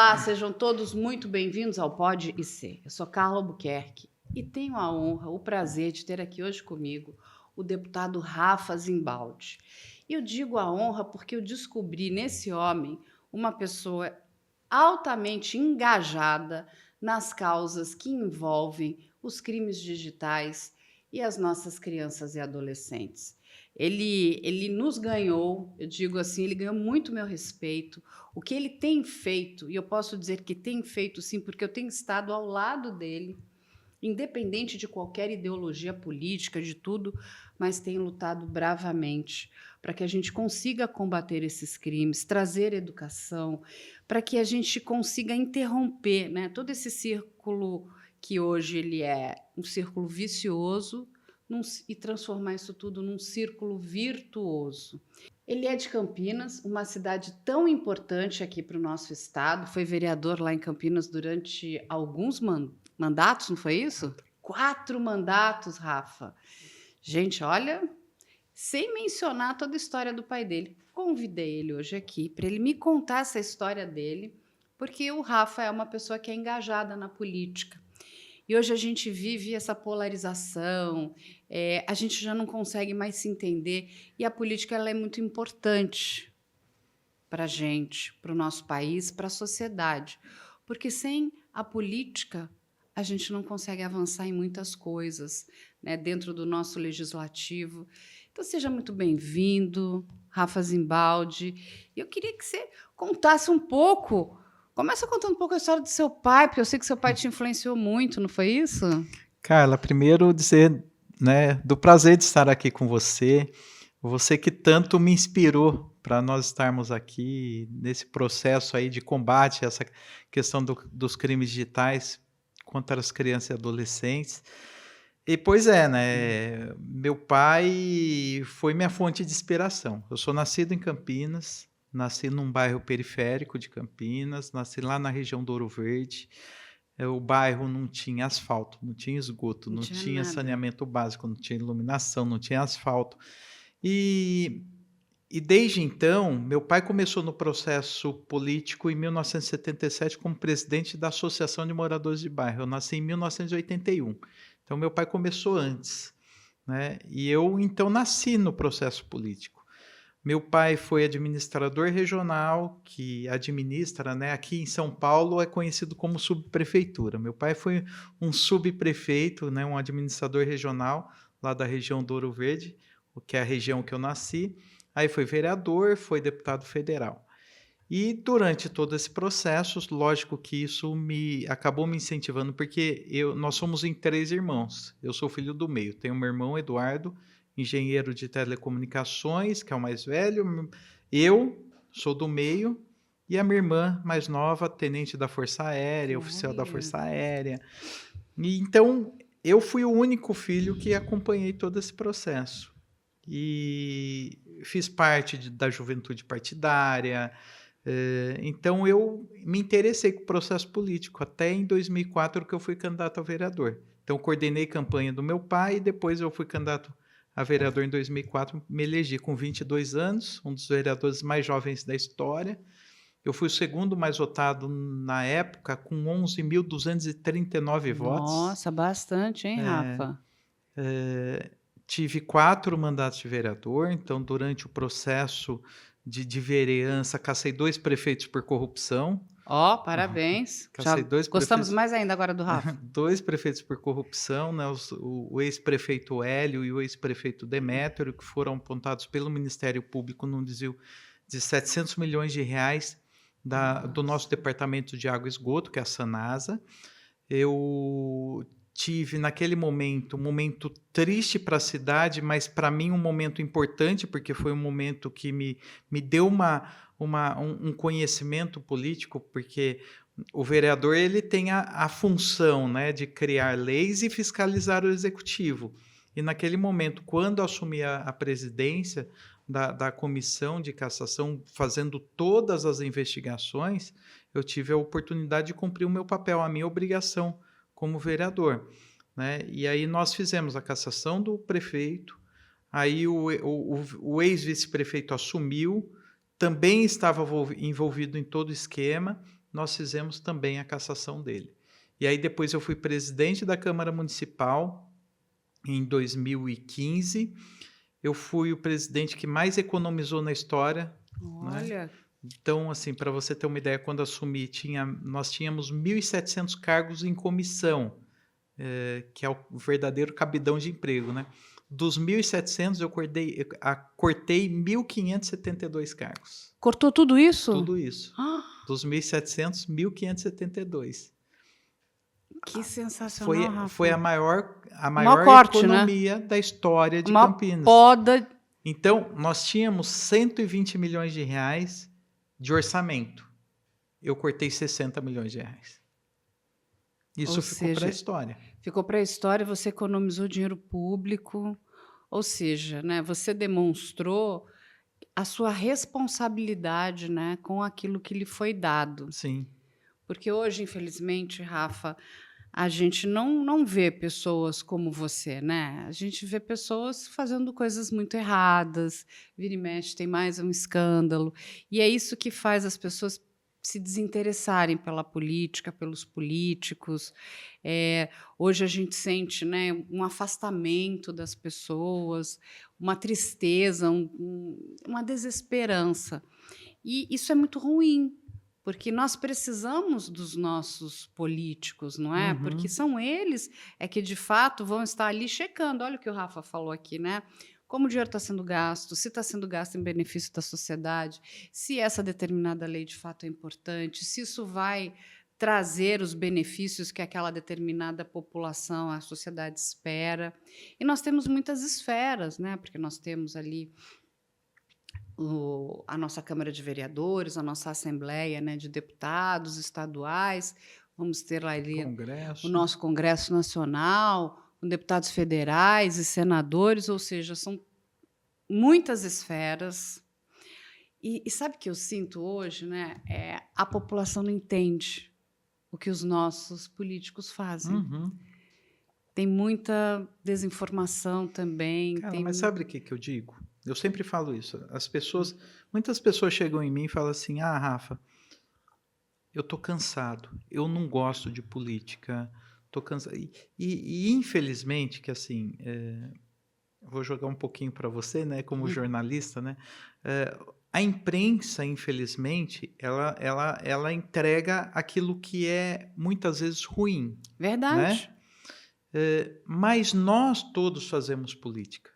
Olá, sejam todos muito bem-vindos ao Pode IC. Eu sou Carla Albuquerque e tenho a honra, o prazer de ter aqui hoje comigo o deputado Rafa Zimbaldi. E eu digo a honra porque eu descobri nesse homem uma pessoa altamente engajada nas causas que envolvem os crimes digitais e as nossas crianças e adolescentes. Ele nos ganhou, eu digo assim, ele ganhou muito meu respeito. O que ele tem feito, e eu posso dizer que tem feito sim, porque eu tenho estado ao lado dele, independente de qualquer ideologia política, de tudo, mas tem lutado bravamente para que a gente consiga combater esses crimes, trazer educação, para que a gente consiga interromper, né, todo esse círculo que hoje ele é um círculo vicioso e transformar isso tudo num círculo virtuoso. Ele é de Campinas, uma cidade tão importante aqui para o nosso estado, foi vereador lá em Campinas durante alguns mandatos, não foi isso? 4 mandatos, Rafa. Gente, olha, sem mencionar toda a história do pai dele. Convidei ele hoje aqui para ele me contar essa história dele, porque o Rafa é uma pessoa que é engajada na política. E hoje a gente vive essa polarização, a gente já não consegue mais se entender, e a política ela é muito importante para a gente, para o nosso país, para a sociedade, porque sem a política a gente não consegue avançar em muitas coisas, né, dentro do nosso legislativo. Então, seja muito bem-vindo, Rafa Zimbaldi. Eu queria que você contasse um pouco. Começa contando um pouco a história do seu pai, porque eu sei que seu pai te influenciou muito, não foi isso? Carla, primeiro dizer, né, do prazer de estar aqui com você que tanto me inspirou para nós estarmos aqui nesse processo aí de combate a essa questão dos crimes digitais contra as crianças e adolescentes. E pois é, né, meu pai foi minha fonte de inspiração. Eu sou nascido em Campinas, nasci num bairro periférico de Campinas, nasci lá na região do Ouro Verde. O bairro não tinha asfalto, não tinha esgoto, Não não tinha tinha nada. saneamento básico, não tinha iluminação, não tinha asfalto. E desde então, meu pai começou no processo político em 1977 como presidente da Associação de Moradores de Bairro. Eu nasci em 1981. Então meu pai começou antes, né? E eu então nasci no processo político. Meu pai foi administrador regional, que administra, né, aqui em São Paulo é conhecido como subprefeitura. Meu pai foi um subprefeito, né, um administrador regional lá da região do Ouro Verde, que é a região que eu nasci. Aí foi vereador, foi deputado federal. E durante todo esse processo, lógico que isso acabou me incentivando, porque nós somos em 3 irmãos. Eu sou filho do meio. Tenho meu irmão Eduardo, engenheiro de telecomunicações, que é o mais velho. Eu sou do meio. E a minha irmã mais nova, tenente da Força Aérea, oficial da Olha. Força Aérea. E então, eu fui o único filho que acompanhei todo esse processo. E fiz parte da juventude partidária. Então eu me interessei com o processo político, até em 2004 que eu fui candidato a vereador. Então coordenei campanha do meu pai e depois eu fui candidato a vereador em 2004, me elegi com 22 anos, um dos vereadores mais jovens da história. Eu fui o segundo mais votado na época, com 11.239 votos. Nossa, bastante, hein, Rafa? Tive 4 mandatos de vereador, então durante o processo de vereança, cacei 2 prefeitos por corrupção. Ó, parabéns. Já Cacei 2 gostamos prefeitos, mais ainda agora do Rafa. 2 prefeitos por corrupção, né, o ex-prefeito Hélio e o ex-prefeito Demétrio, que foram apontados pelo Ministério Público num desvio de 700 milhões de reais do nosso Departamento de Água e Esgoto, que é a Sanasa. Eu tive naquele momento, um momento triste para a cidade, mas para mim um momento importante, porque foi um momento que me deu um conhecimento político, porque o vereador ele tem a função, né, de criar leis e fiscalizar o executivo. E naquele momento, quando eu assumi a presidência da comissão de cassação, fazendo todas as investigações, eu tive a oportunidade de cumprir o meu papel, a minha obrigação como vereador, né? E aí nós fizemos a cassação do prefeito, aí o ex-vice-prefeito assumiu, também estava envolvido em todo o esquema, nós fizemos também a cassação dele. E aí depois eu fui presidente da Câmara Municipal em 2015. Eu fui o presidente que mais economizou na história, né? Olha, Então, assim, para você ter uma ideia, quando assumi, nós tínhamos 1.700 cargos em comissão, que é o verdadeiro cabidão de emprego, né? Dos 1.700, eu cortei 1.572 cargos. cortou tudo isso? Tudo isso. Ah, Dos 1.700, 1.572. que sensacional, Rafa. Foi a maior corte, economia da história de Uma Campinas. poda. Então, nós tínhamos 120 milhões de reais de orçamento. Eu cortei 60 milhões de reais. Isso Ou ficou para a seja, história. ficou para a história, você economizou dinheiro público. Ou seja, né, você demonstrou a sua responsabilidade, né, com aquilo que lhe foi dado. Sim. Porque hoje, infelizmente, Rafa, a gente não vê pessoas como você, né? A gente vê pessoas fazendo coisas muito erradas, vira e mexe, tem mais um escândalo. E é isso que faz as pessoas se desinteressarem pela política, pelos políticos. Hoje a gente sente, né, um afastamento das pessoas, uma tristeza, uma desesperança. E isso é muito ruim, porque nós precisamos dos nossos políticos, não é? Porque são eles que, de fato, vão estar ali checando. Olha o que o Rafa falou aqui, né? Como o dinheiro está sendo gasto, se está sendo gasto em benefício da sociedade, se essa determinada lei, de fato, é importante, se isso vai trazer os benefícios que aquela determinada população, a sociedade espera. E nós temos muitas esferas, né? Porque nós temos ali a nossa Câmara de Vereadores, a nossa Assembleia, né, de Deputados estaduais, vamos ter lá ali o Congresso. nosso Congresso Nacional, com deputados federais e senadores, ou seja, são muitas esferas. E sabe o que eu sinto hoje, né? A população não entende o que os nossos políticos fazem. Tem muita desinformação também. Cara, mas sabe o que eu digo? Eu sempre falo isso. Muitas pessoas chegam em mim e falam assim: ah, Rafa, eu tô cansado, eu não gosto de política, tô cansado. E infelizmente, que assim, vou jogar um pouquinho para você, né, como jornalista, né? A imprensa, infelizmente, ela entrega aquilo que é muitas vezes ruim. Verdade. Né? Mas nós todos fazemos política.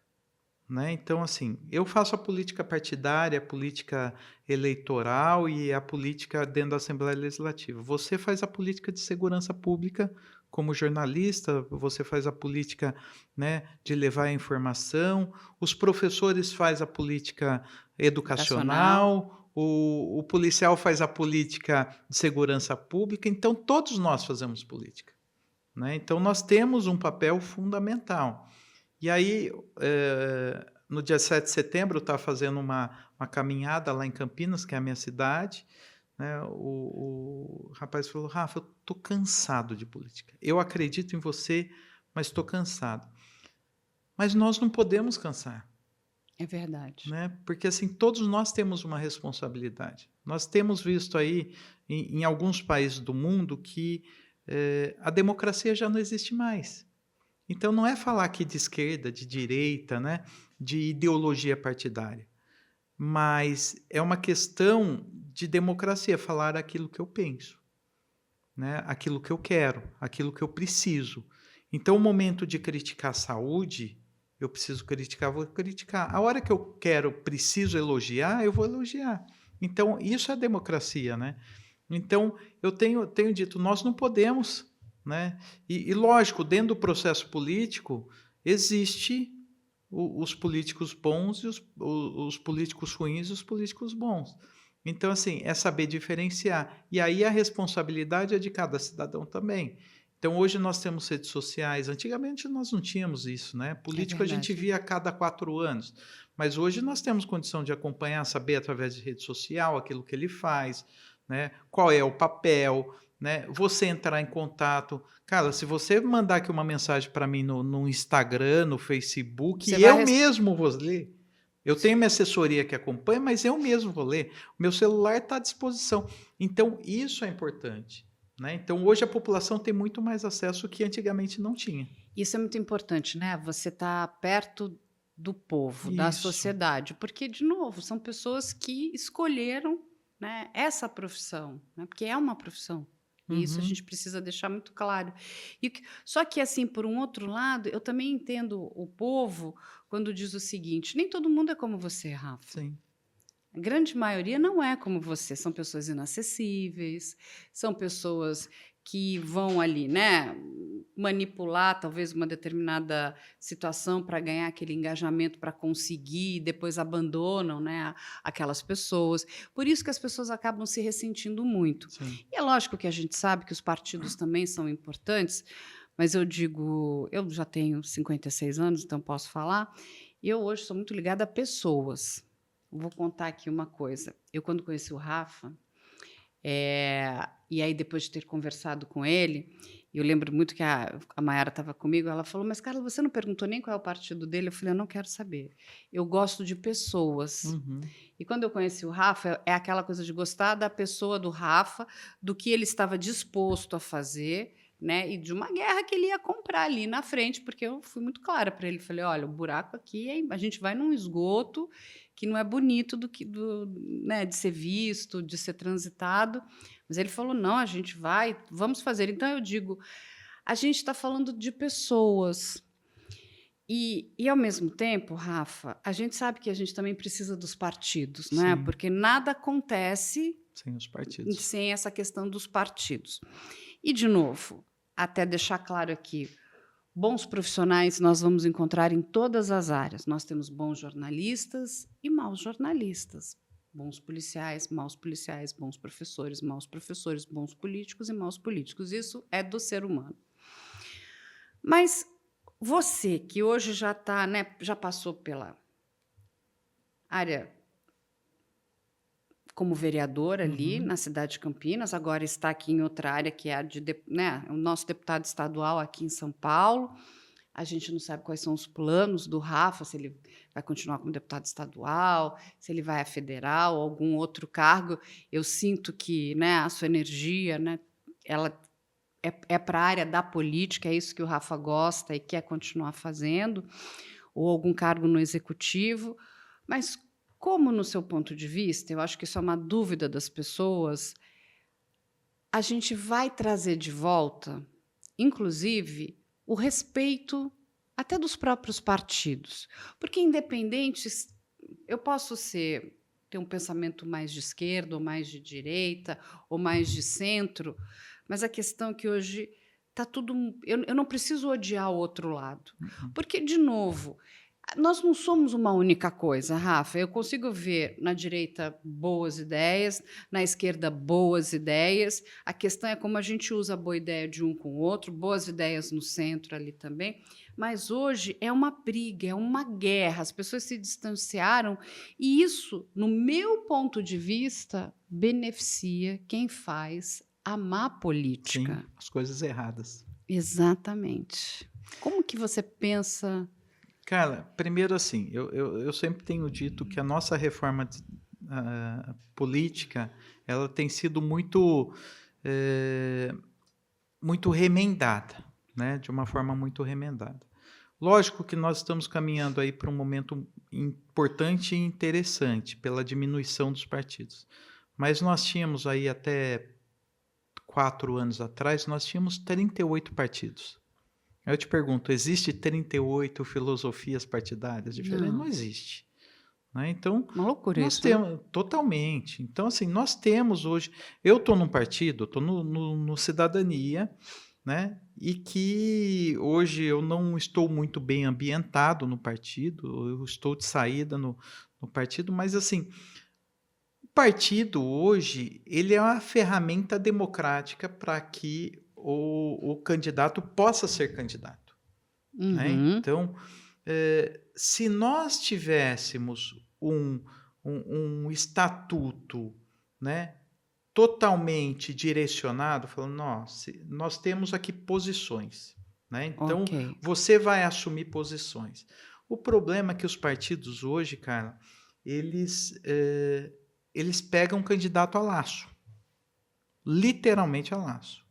Né? Então, assim, eu faço a política partidária, a política eleitoral e a política dentro da Assembleia Legislativa. Você faz a política de segurança pública como jornalista, você faz a política, né, de levar a informação, os professores fazem a política educacional, o policial faz a política de segurança pública, então todos nós fazemos política. Né? Então, nós temos um papel fundamental. E aí, no dia 7 de setembro, eu estava fazendo uma caminhada lá em Campinas, que é a minha cidade, né? O rapaz falou: Rafa, eu estou cansado de política. Eu acredito em você, mas estou cansado. Mas nós não podemos cansar. É verdade. Né? Porque assim, todos nós temos uma responsabilidade. Nós temos visto aí, em alguns países do mundo, que a democracia já não existe mais. Então, não é falar aqui de esquerda, de direita, né, de ideologia partidária, mas é uma questão de democracia, falar aquilo que eu penso, né, aquilo que eu quero, aquilo que eu preciso. Então, o momento de criticar a saúde, eu preciso criticar, vou criticar. A hora que eu preciso elogiar, eu vou elogiar. Então, isso é democracia, né? Então, eu tenho dito, nós não podemos... Né? E lógico, dentro do processo político, existe os políticos bons e os políticos ruins e os políticos bons. Então, assim, é saber diferenciar. E aí a responsabilidade é de cada cidadão também. Então, hoje nós temos redes sociais. Antigamente nós não tínhamos isso, né? Político a gente via a cada 4 anos. Mas hoje nós temos condição de acompanhar, saber através de rede social aquilo que ele faz, né? Qual é o papel... Né? Você entrar em contato. Cara, se você mandar aqui uma mensagem para mim no Instagram, no Facebook, mesmo vou ler. Eu tenho minha assessoria que acompanha, mas eu mesmo vou ler. O meu celular está à disposição. Então, isso é importante, né? Então, hoje a população tem muito mais acesso que antigamente não tinha. Isso é muito importante, né? Você está perto do povo, da Isso. sociedade, porque, de novo, são pessoas que escolheram, né, essa profissão, né? Porque é uma profissão. E isso a Uhum. gente precisa deixar muito claro. Só que, assim, por um outro lado, eu também entendo o povo quando diz o seguinte: nem todo mundo é como você, Rafa. Sim, A grande maioria não é como você, são pessoas inacessíveis, são pessoas que vão ali, né, manipular talvez uma determinada situação para ganhar aquele engajamento, para conseguir, depois abandonam, né, aquelas pessoas. Por isso que as pessoas acabam se ressentindo muito. sim. E é lógico que a gente sabe que os partidos também são importantes, mas eu digo, eu já tenho 56 anos, então posso falar, eu hoje sou muito ligada a pessoas. Vou contar aqui uma coisa. Eu, quando conheci o Rafa, e aí depois de ter conversado com ele, eu lembro muito que a Mayara estava comigo, ela falou: "Mas, Carla, você não perguntou nem qual é o partido dele?" Eu falei: "Eu não quero saber. Eu gosto de pessoas." Uhum. E quando eu conheci o Rafa, é aquela coisa de gostar da pessoa do Rafa, do que ele estava disposto a fazer, né, e de uma guerra que ele ia comprar ali na frente, porque eu fui muito clara para ele, falei: "Olha, o buraco aqui é a gente vai num esgoto que não é bonito né, de ser visto, de ser transitado", mas ele falou: "Não, a gente vai, vamos fazer". Então eu digo, a gente está falando de pessoas. E ao mesmo tempo, Rafa, a gente sabe que a gente também precisa dos partidos, né, Sim, porque nada acontece sem os partidos. sem essa questão dos partidos. E, de novo, até deixar claro aqui, bons profissionais nós vamos encontrar em todas as áreas. Nós temos bons jornalistas e maus jornalistas, bons policiais, maus professores, bons políticos e maus políticos. Isso é do ser humano. Mas você que hoje já está, né, já passou pela área como vereador ali Uhum. na cidade de Campinas, agora está aqui em outra área que é a né, o nosso deputado estadual aqui em São Paulo. A gente não sabe quais são os planos do Rafa, se ele vai continuar como deputado estadual, se ele vai a federal, algum outro cargo. Eu sinto que, né, a sua energia, né, ela é para a área da política, é isso que o Rafa gosta e quer continuar fazendo, ou algum cargo no executivo. Mas como, no seu ponto de vista, eu acho que isso é uma dúvida das pessoas, a gente vai trazer de volta, inclusive, o respeito até dos próprios partidos. Porque independentes, eu posso ter um pensamento mais de esquerda, ou mais de direita, ou mais de centro, mas a questão é que hoje está tudo. Eu não preciso odiar o outro lado. Uhum. Porque, de novo, nós não somos uma única coisa, Rafa. Eu consigo ver na direita boas ideias, na esquerda boas ideias. A questão é como a gente usa a boa ideia de um com o outro, boas ideias no centro ali também. Mas hoje é uma briga, é uma guerra. As pessoas se distanciaram e isso, no meu ponto de vista, beneficia quem faz a má Sim, política. as coisas erradas. Exatamente. Como que você pensa? Cara, primeiro assim, eu sempre tenho dito que a nossa reforma política, ela tem sido muito, muito remendada, né? De uma forma muito remendada. Lógico que nós estamos caminhando aí para um momento importante e interessante pela diminuição dos partidos. Mas nós tínhamos aí até 4 anos atrás, nós tínhamos 38 partidos. Aí eu te pergunto, existe 38 filosofias partidárias diferentes? Não Não, existe, né. Então, uma loucura nós isso, né? temos totalmente. Então, assim, nós temos hoje eu estou num partido, estou no Cidadania, né, e que hoje eu não estou muito bem ambientado no partido, eu estou de saída no partido, mas assim, o partido hoje, ele é uma ferramenta democrática para que o candidato possa ser candidato. Né, Uhum. então, se nós tivéssemos um estatuto, né, totalmente direcionado, falando: nós temos aqui posições, né, Ok. então você vai assumir posições. O problema é que os partidos hoje, cara, eles pegam candidato a laço, literalmente a laço,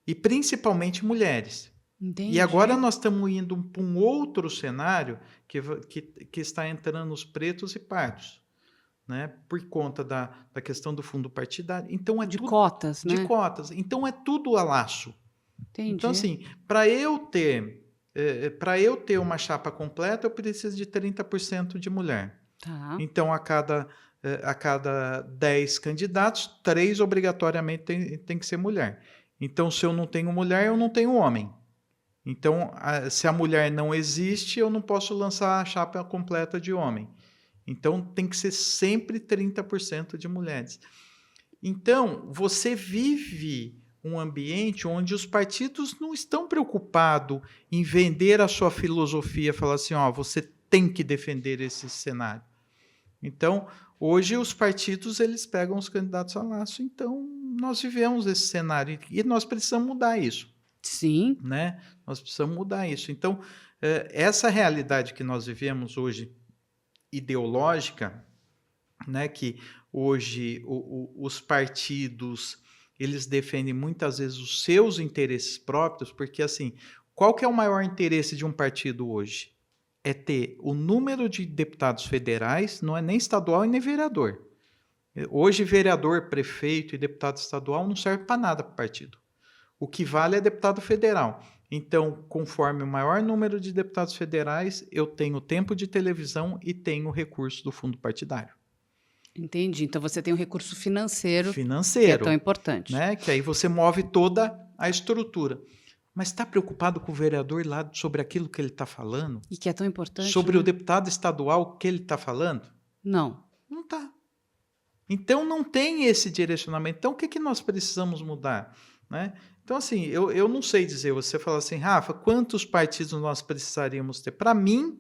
e principalmente mulheres. E agora Entendi. nós estamos indo para um outro cenário que está entrando os pretos e pardos, né? Por conta da questão do fundo partidário. Então é De tudo cotas, de né? cotas. Então é tudo a laço. Então, Entendi. assim, para eu ter uma chapa completa, eu preciso de 30% de mulher. Tá. Então, a cada 10 candidatos, 3 obrigatoriamente tem que ser mulher. Então, se eu não tenho mulher, eu não tenho homem. Então, se a mulher não existe, eu não posso lançar a chapa completa de homem. Então, tem que ser sempre 30% de mulheres. Então, você vive um ambiente onde os partidos não estão preocupados em vender a sua filosofia, falar assim, ó, você tem que defender esse cenário. Então, hoje os partidos eles pegam os candidatos a laço, então nós vivemos esse cenário e nós precisamos mudar isso, Sim. né? Nós precisamos mudar isso. Então, essa realidade que nós vivemos hoje, ideológica, né, que hoje os partidos eles defendem muitas vezes os seus interesses próprios, porque assim, qual que é o maior interesse de um partido hoje? É ter o número de deputados federais, não é nem estadual e nem vereador. Hoje, vereador, prefeito e deputado estadual não serve para nada para o partido. O que vale é deputado federal. Então, conforme o maior número de deputados federais, eu tenho tempo de televisão e tenho recurso do fundo partidário. Entendi. Então você tem um recurso financeiro que é tão Financeiro, importante. né? Que aí você move toda a estrutura. Mas está preocupado com o vereador lá sobre aquilo que ele está falando? E que é tão importante, Sobre né? o deputado estadual que ele está falando? Não. Não está. Então não tem esse direcionamento. Então o que nós precisamos mudar? Né? Então, assim, eu não sei dizer, você fala assim, Rafa, quantos partidos nós precisaríamos ter? Para mim,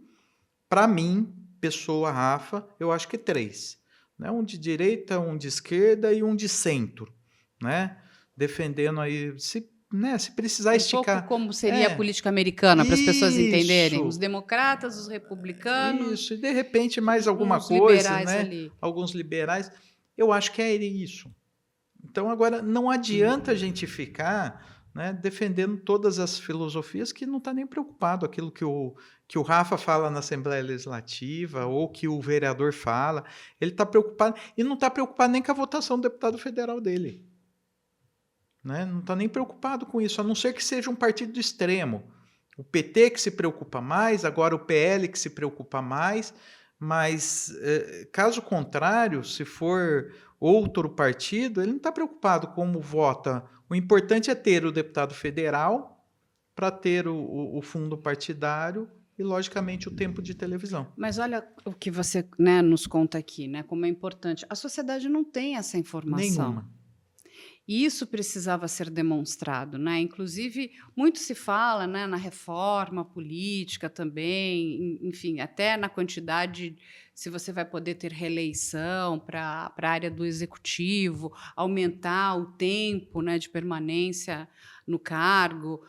pessoa Rafa, eu acho que 3. Né? Um de direita, um de esquerda e um de centro. Né? Defendendo aí, se precisar Um pouco esticar. como seria a política americana, para as pessoas entenderem. Os Isso, democratas, os republicanos isso. E de repente e mais alguma uns coisa, liberais né? ali. Alguns liberais. Eu acho que é isso. Então, agora, não adianta a gente ficar, né, defendendo todas as filosofias que não está nem preocupado aquilo que o Rafa fala na Assembleia Legislativa ou que o vereador fala. Ele está preocupado e não está preocupado nem com a votação do deputado federal dele. Né? Não está nem preocupado com isso, a não ser que seja um partido extremo. O PT que se preocupa mais, agora o PL que se preocupa mais, mas caso contrário, se for outro partido, ele não está preocupado como vota. O importante é ter o deputado federal para ter o fundo partidário e, logicamente, o tempo de televisão. Mas olha o que você, né, nos conta aqui, né, como é importante. A sociedade não tem essa informação. Nenhuma. E isso precisava ser demonstrado, né? Inclusive, muito se fala, né, na reforma política também, enfim, até na quantidade, se você vai poder ter reeleição para a área do executivo, aumentar o tempo, né, de permanência no cargo.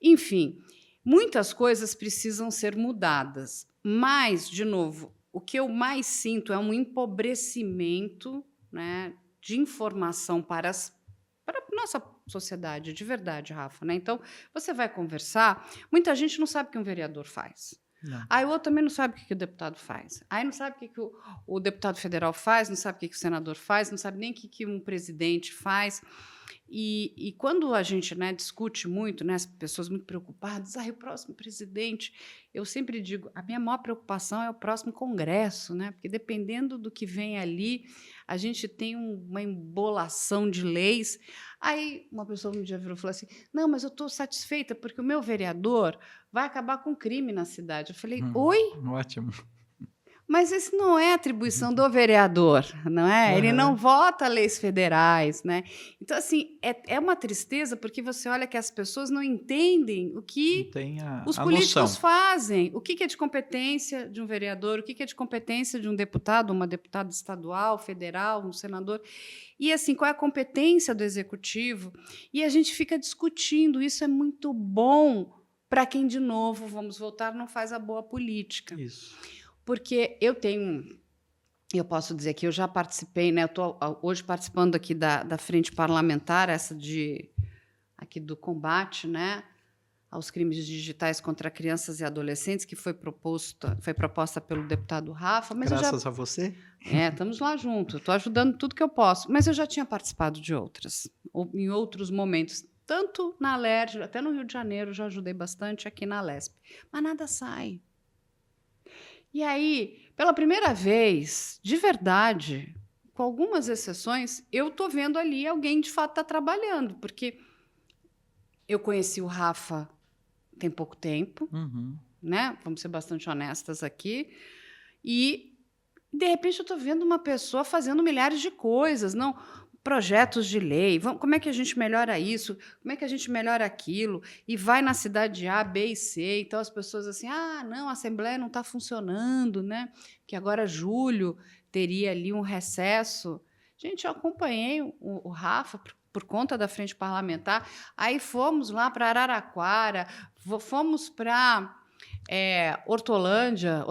Enfim, muitas coisas precisam ser mudadas. Mas, de novo, o que eu mais sinto é um empobrecimento, né, de informação para a nossa sociedade, de verdade, Rafa. Né? Então, você vai conversar, muita gente não sabe o que um vereador faz. Não. Aí o outro também não sabe o que o deputado faz. Aí não sabe o que o deputado federal faz, não sabe o que o senador faz, não sabe nem o que um presidente faz. E quando a gente, né, discute muito, né, as pessoas muito preocupadas, o próximo presidente, eu sempre digo, a minha maior preocupação é o próximo congresso, né, porque dependendo do que vem ali, a gente tem uma embolação de leis. Aí uma pessoa um dia virou e falou assim, não, mas eu estou satisfeita porque o meu vereador vai acabar com o crime na cidade. Eu falei, oi? Ótimo. Mas isso não é atribuição do vereador, não é? Ele não vota leis federais, né? Então, assim, é uma tristeza porque você olha que as pessoas não entendem o que os políticos fazem. O que é de competência de um vereador, o que é de competência de um deputado, uma deputada estadual, federal, um senador. E, assim, qual é a competência do executivo? E a gente fica discutindo. Isso é muito bom para quem, de novo, vamos voltar, não faz a boa política. Isso. Porque eu posso dizer que eu já participei, né? Eu estou hoje participando aqui da frente parlamentar, essa aqui do combate, né, aos crimes digitais contra crianças e adolescentes, que foi proposta pelo deputado Rafa. Mas Graças a você. estamos lá junto. Estou ajudando tudo que eu posso. Mas eu já tinha participado de outras, em outros momentos, tanto na Alerj, até no Rio de Janeiro, já ajudei bastante aqui na Lesp. Mas nada sai. E aí, pela primeira vez, de verdade, com algumas exceções, eu estou vendo ali alguém de fato está trabalhando, porque eu conheci o Rafa tem pouco tempo, né? Vamos ser bastante honestas aqui. E, de repente, eu estou vendo uma pessoa fazendo milhares de coisas, não projetos de lei. Como é que a gente melhora isso? Como é que a gente melhora aquilo? E vai na cidade A, B e C. Então, as pessoas assim, não, a Assembleia não está funcionando, né? Que agora julho teria ali um recesso. Gente, eu acompanhei o Rafa por conta da frente parlamentar. Aí fomos lá para Araraquara, fomos para Hortolândia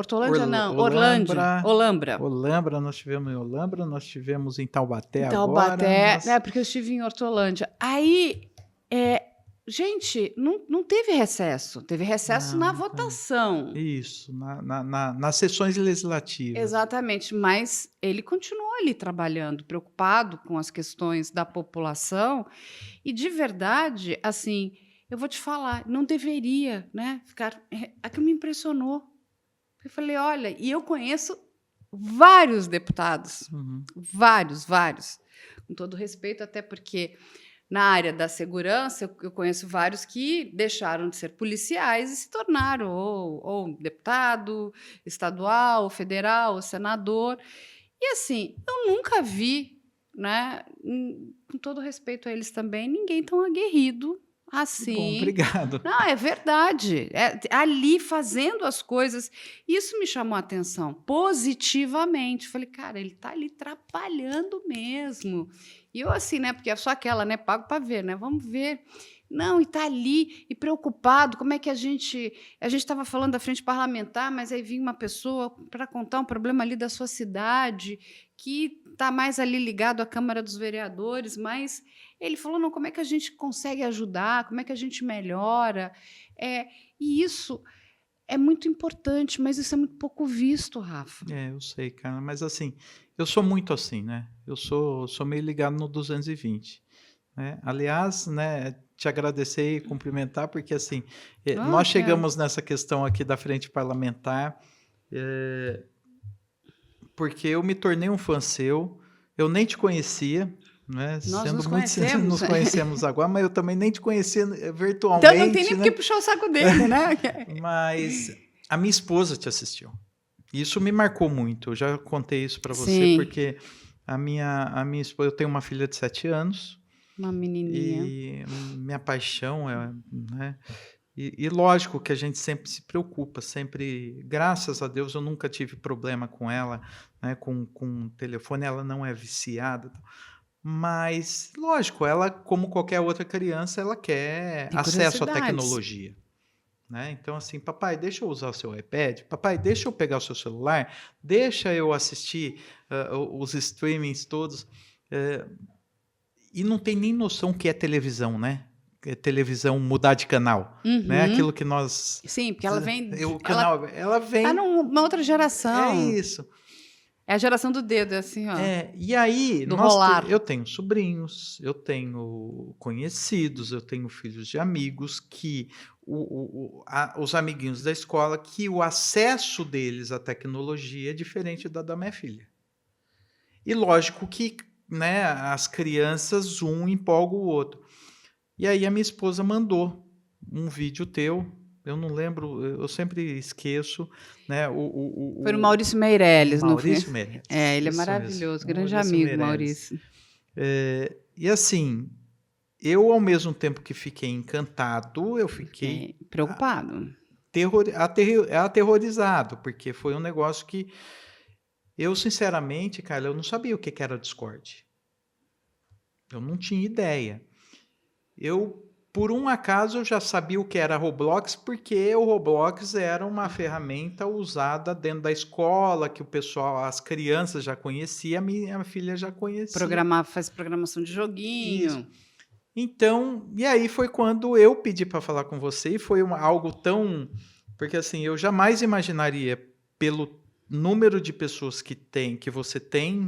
não, Olambra. Olambra, nós tivemos em Olambra, nós tivemos em Taubaté agora. Nós... porque eu estive em Hortolândia. Aí, gente, não teve recesso. Teve recesso na votação. Isso, nas sessões legislativas. Exatamente, mas ele continuou ali trabalhando, preocupado com as questões da população. E, de verdade, assim, eu vou te falar, não deveria, né, ficar... Aquilo me impressionou. Eu falei, olha, e eu conheço vários deputados, vários. Com todo respeito, até porque na área da segurança eu conheço vários que deixaram de ser policiais e se tornaram ou deputado estadual, ou federal, ou senador. E assim, eu nunca vi, né, com todo respeito a eles também, ninguém tão aguerrido assim. Bom, obrigado. Não, é verdade. Ali fazendo as coisas. Isso me chamou a atenção positivamente. Falei, cara, ele está ali trabalhando mesmo. E eu assim, né? Porque é só aquela, né? Pago para ver, né? Vamos ver. Não, e está ali, e preocupado, como é que a gente estava falando da frente parlamentar, mas aí vinha uma pessoa para contar um problema ali da sua cidade, que está mais ali ligado à Câmara dos Vereadores, mas ele falou, não, como é que a gente consegue ajudar, como é que a gente melhora? E isso é muito importante, mas isso é muito pouco visto, Rafa. Eu sei, cara, mas assim, eu sou muito assim, né? Eu sou meio ligado no 220. Né? Aliás, né, te agradecer e cumprimentar, porque assim, nós chegamos nessa questão aqui da frente parlamentar, porque eu me tornei um fã seu, eu nem te conhecia, né? Nós nos conhecemos agora, mas eu também nem te conhecia virtualmente. Então não tem nem por que puxar o saco dele, né? Mas a minha esposa te assistiu. Isso me marcou muito, eu já contei isso para você, Sim. porque a minha esposa, eu tenho uma filha de 7 anos, uma menininha. E minha paixão né? E lógico que a gente sempre se preocupa, sempre, graças a Deus, eu nunca tive problema com ela, né? Com o telefone, ela não é viciada. Mas, lógico, ela, como qualquer outra criança, ela quer acesso à tecnologia. Né? Então, assim, papai, deixa eu usar o seu iPad, papai, deixa eu pegar o seu celular, deixa eu assistir os streamings todos. E não tem nem noção que é televisão, né? Televisão mudar de canal, né? Aquilo que nós... Sim, porque ela vem... Ela vem... Tá numa outra geração. É isso. É a geração do dedo, assim, ó. E aí, eu tenho sobrinhos, eu tenho conhecidos, eu tenho filhos de amigos que... os amiguinhos da escola, que o acesso deles à tecnologia é diferente da minha filha. E lógico que, né, as crianças, um empolga o outro. E aí a minha esposa mandou um vídeo teu, eu não lembro, eu sempre esqueço, né? Foi no Maurício Meirelles. Maurício Meirelles. Ele é maravilhoso, grande amigo, Maurício. E assim, eu ao mesmo tempo que fiquei encantado, eu fiquei... preocupado. Aterrorizado, porque foi um negócio que eu, sinceramente, cara, eu não sabia o que era Discord. Eu não tinha ideia. Eu por um acaso eu já sabia o que era Roblox, porque o Roblox era uma ferramenta usada dentro da escola, que o pessoal, as crianças já conheciam, a minha filha já conhecia. Faz programação de Isso. joguinho. Então, e aí foi quando eu pedi para falar com você e foi algo tão. Porque assim, eu jamais imaginaria, pelo número de pessoas que você tem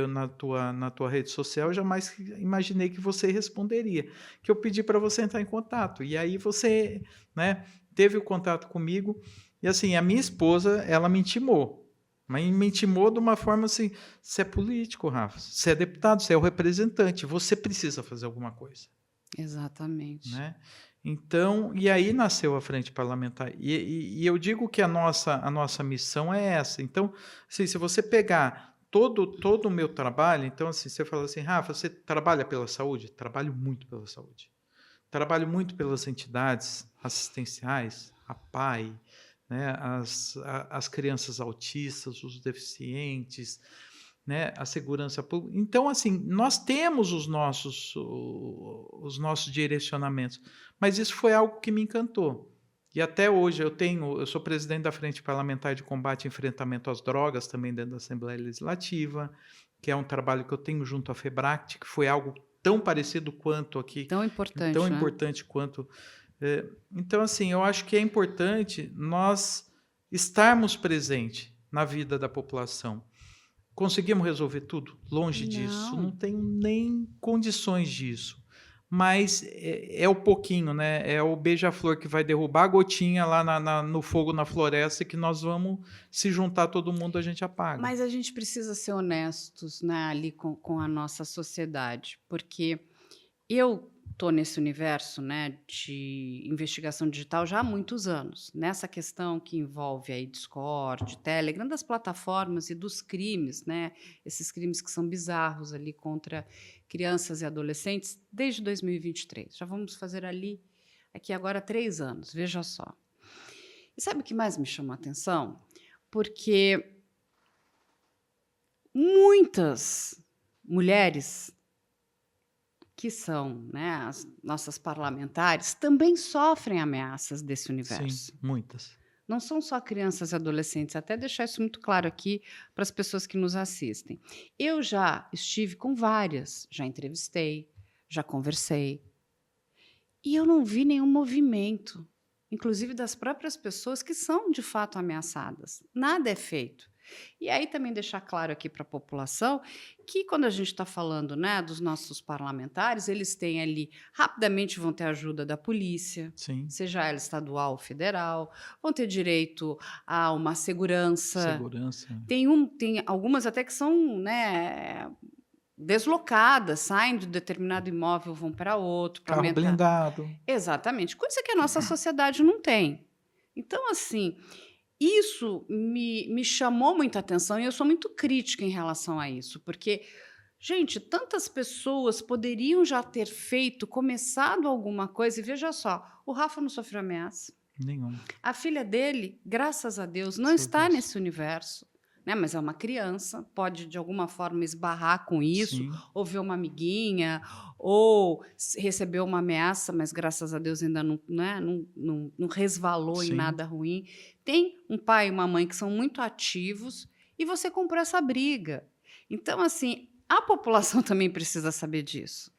na tua rede social, eu jamais imaginei que você responderia. Que eu pedi para você entrar em contato. E aí você, né, teve o contato comigo. E assim, a minha esposa, ela me intimou. Mas me intimou de uma forma assim: você é político, Rafa, você é deputado, você é o representante, você precisa fazer alguma coisa. Exatamente. Né? Então, e aí nasceu a Frente Parlamentar. E eu digo que a nossa missão é essa. Então, assim, se você pegar todo o meu trabalho, então, assim, você fala assim, Rafa, você trabalha pela saúde? Trabalho muito pela saúde. Trabalho muito pelas entidades assistenciais, a PAI, né, as crianças autistas, os deficientes, né, a segurança pública. Então, assim, nós temos os nossos direcionamentos, mas isso foi algo que me encantou. E até hoje eu sou presidente da Frente Parlamentar de Combate e Enfrentamento às Drogas, também dentro da Assembleia Legislativa, que é um trabalho que eu tenho junto à FEBRACT, que foi algo tão parecido quanto aqui, Tão tão importante, né? importante quanto. Então, assim, eu acho que é importante nós estarmos presentes na vida da população. Conseguimos resolver tudo? Longe disso. Não Não. tenho nem condições disso. Mas é o pouquinho, né? É o beija-flor que vai derrubar a gotinha lá no fogo na floresta que nós vamos se juntar todo mundo, a gente apaga. Mas a gente precisa ser honestos, né, ali com a nossa sociedade, porque eu estou nesse universo, né, de investigação digital já há muitos anos. Nessa questão que envolve aí Discord, Telegram, das plataformas e dos crimes, né, esses crimes que são bizarros ali contra crianças e adolescentes, desde 2023. Já vamos fazer ali, aqui agora, 3 anos, veja só. E sabe o que mais me chamou a atenção? Porque muitas mulheres que são, né, as nossas parlamentares, também sofrem ameaças desse Sim, universo. muitas. Não são só crianças e adolescentes, até deixar isso muito claro aqui para as pessoas que nos assistem. Eu já estive com várias, já entrevistei, já conversei, e eu não vi nenhum movimento, inclusive das próprias pessoas que são de fato ameaçadas. Nada é feito. E aí também deixar claro aqui para a população que quando a gente está falando, né, dos nossos parlamentares, eles têm ali, rapidamente vão ter ajuda da polícia, Sim, seja ela estadual ou federal, vão ter direito a uma segurança. segurança, Tem algumas até que são, né, deslocadas, saem de determinado imóvel, vão para outro, para carro aumentar. blindado. Exatamente, coisa que a nossa sociedade não tem. Então, assim, isso me chamou muita atenção e eu sou muito crítica em relação a isso, porque, gente, tantas pessoas poderiam já ter feito, começado alguma coisa, e veja só, o Rafa não sofreu ameaça. Nenhuma. A filha dele, graças a Deus, não Graças a está Deus. nesse universo, né? Mas é uma criança, pode de alguma forma esbarrar com isso, Sim, ou ver uma amiguinha, ou receber uma ameaça, mas graças a Deus ainda não, né, não resvalou em sim. nada ruim. Tem um pai e uma mãe que são muito ativos e você comprou essa briga. Então, assim, a população também precisa saber disso.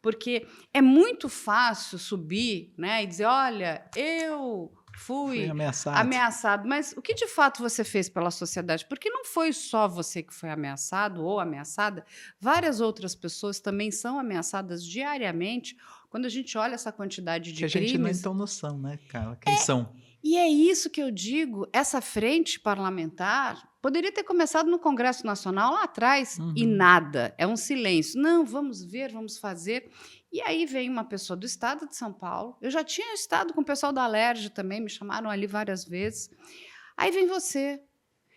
Porque é muito fácil subir, né, e dizer: olha, eu Fui fui ameaçado. ameaçado, mas o que de fato você fez pela sociedade? Porque não foi só você que foi ameaçado ou ameaçada, várias outras pessoas também são ameaçadas diariamente. Quando a gente olha essa quantidade Que de a gente nem crimes, tem noção, né, cara? Quem são? e é isso que eu digo, essa frente parlamentar poderia ter começado no Congresso Nacional lá atrás e Uhum. nada, é um silêncio. Não, vamos ver, vamos fazer. E aí vem uma pessoa do estado de São Paulo, eu já tinha estado com o pessoal da Alerj também, me chamaram ali várias vezes. Aí vem você.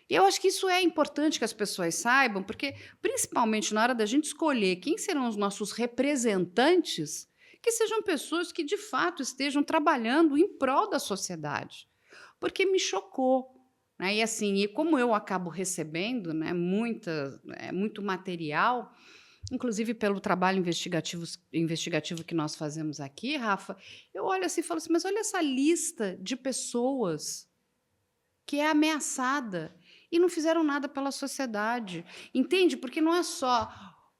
E eu acho que isso é importante que as pessoas saibam, porque principalmente na hora da gente escolher quem serão os nossos representantes, que sejam pessoas que de fato estejam trabalhando em prol da sociedade. Porque me chocou. Né? E assim, e como eu acabo recebendo, né, muito material, Inclusive pelo trabalho investigativo que nós fazemos aqui, Rafa, eu olho assim e falo assim, mas olha essa lista de pessoas que é ameaçada e não fizeram nada pela sociedade, entende? Porque não é só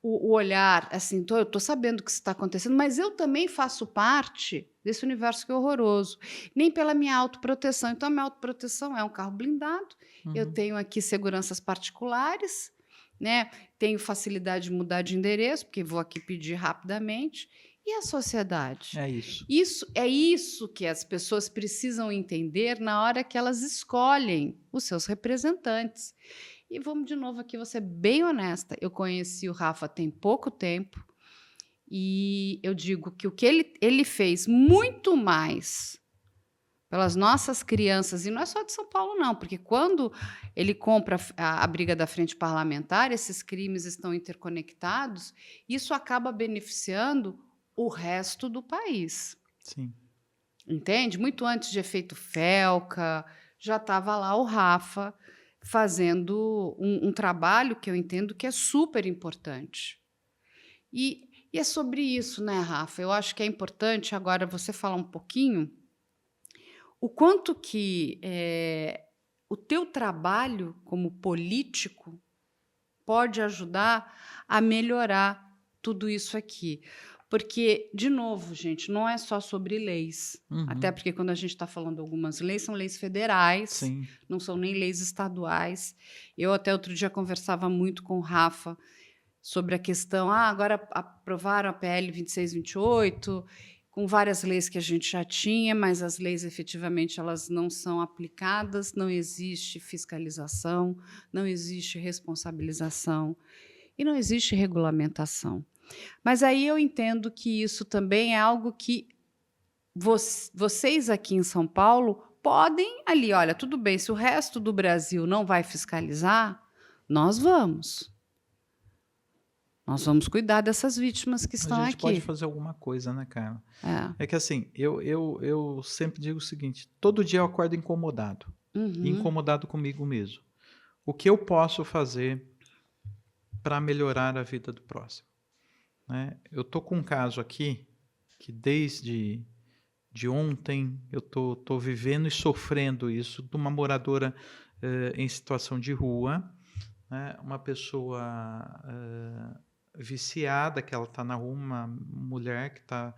o olhar, assim, eu estou sabendo que isso está acontecendo, mas eu também faço parte desse universo que é horroroso, nem pela minha autoproteção. Então, a minha autoproteção é um carro blindado, eu Uhum. tenho aqui seguranças particulares, né? Tenho facilidade de mudar de endereço, porque vou aqui pedir rapidamente. E a sociedade? É isso. Isso é isso que as pessoas precisam entender na hora que elas escolhem os seus representantes. E vamos de novo aqui, vou ser bem honesta. Eu conheci o Rafa tem pouco tempo e eu digo que o que ele fez muito mais pelas nossas crianças, e não é só de São Paulo, não, porque quando ele compra a briga da frente parlamentar, esses crimes estão interconectados, isso acaba beneficiando o resto do país. Sim. Entende? Muito antes de efeito Felca, já estava lá o Rafa fazendo um trabalho que eu entendo que é super importante. E é sobre isso, né, Rafa? Eu acho que é importante agora você falar um pouquinho o quanto que o teu trabalho como político pode ajudar a melhorar tudo isso aqui. Porque, de novo, gente, não é só sobre leis. Até Uhum. porque quando a gente está falando algumas leis, são leis federais, Sim. não são nem leis estaduais. Eu até outro dia conversava muito com o Rafa sobre a questão, agora aprovaram a PL 2628, com várias leis que a gente já tinha, mas as leis efetivamente elas não são aplicadas, não existe fiscalização, não existe responsabilização e não existe regulamentação. Mas aí eu entendo que isso também é algo que vocês aqui em São Paulo podem ali, olha, tudo bem, se o resto do Brasil não vai fiscalizar, nós vamos. Nós vamos cuidar dessas vítimas que A estão gente pode aqui. fazer alguma coisa, né, cara? É. É que assim, eu sempre digo o seguinte: todo dia eu acordo incomodado, e Uhum. incomodado comigo mesmo. O que eu posso fazer para melhorar a vida do próximo, né? Eu tô com um caso aqui que desde de ontem eu tô vivendo e sofrendo isso, de uma moradora em situação de rua, né? Uma pessoa viciada, que ela está na rua, uma mulher que está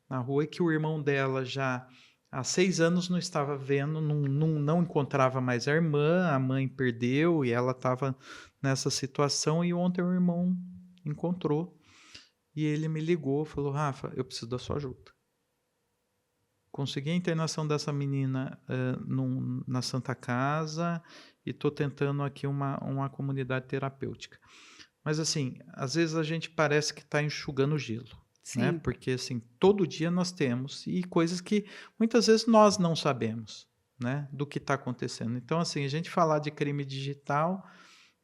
na rua e que o irmão dela já há 6 anos não estava vendo, não encontrava mais a mãe perdeu e ela estava nessa situação e ontem o irmão encontrou e ele me ligou, falou: Rafa, eu preciso da sua ajuda. Consegui a internação dessa menina na Santa Casa e estou tentando aqui uma comunidade terapêutica. Mas assim, às vezes a gente parece que está enxugando gelo, né? Sim. Porque assim, todo dia nós temos e coisas que muitas vezes nós não sabemos, né? Do que está acontecendo. Então assim, a gente falar de crime digital,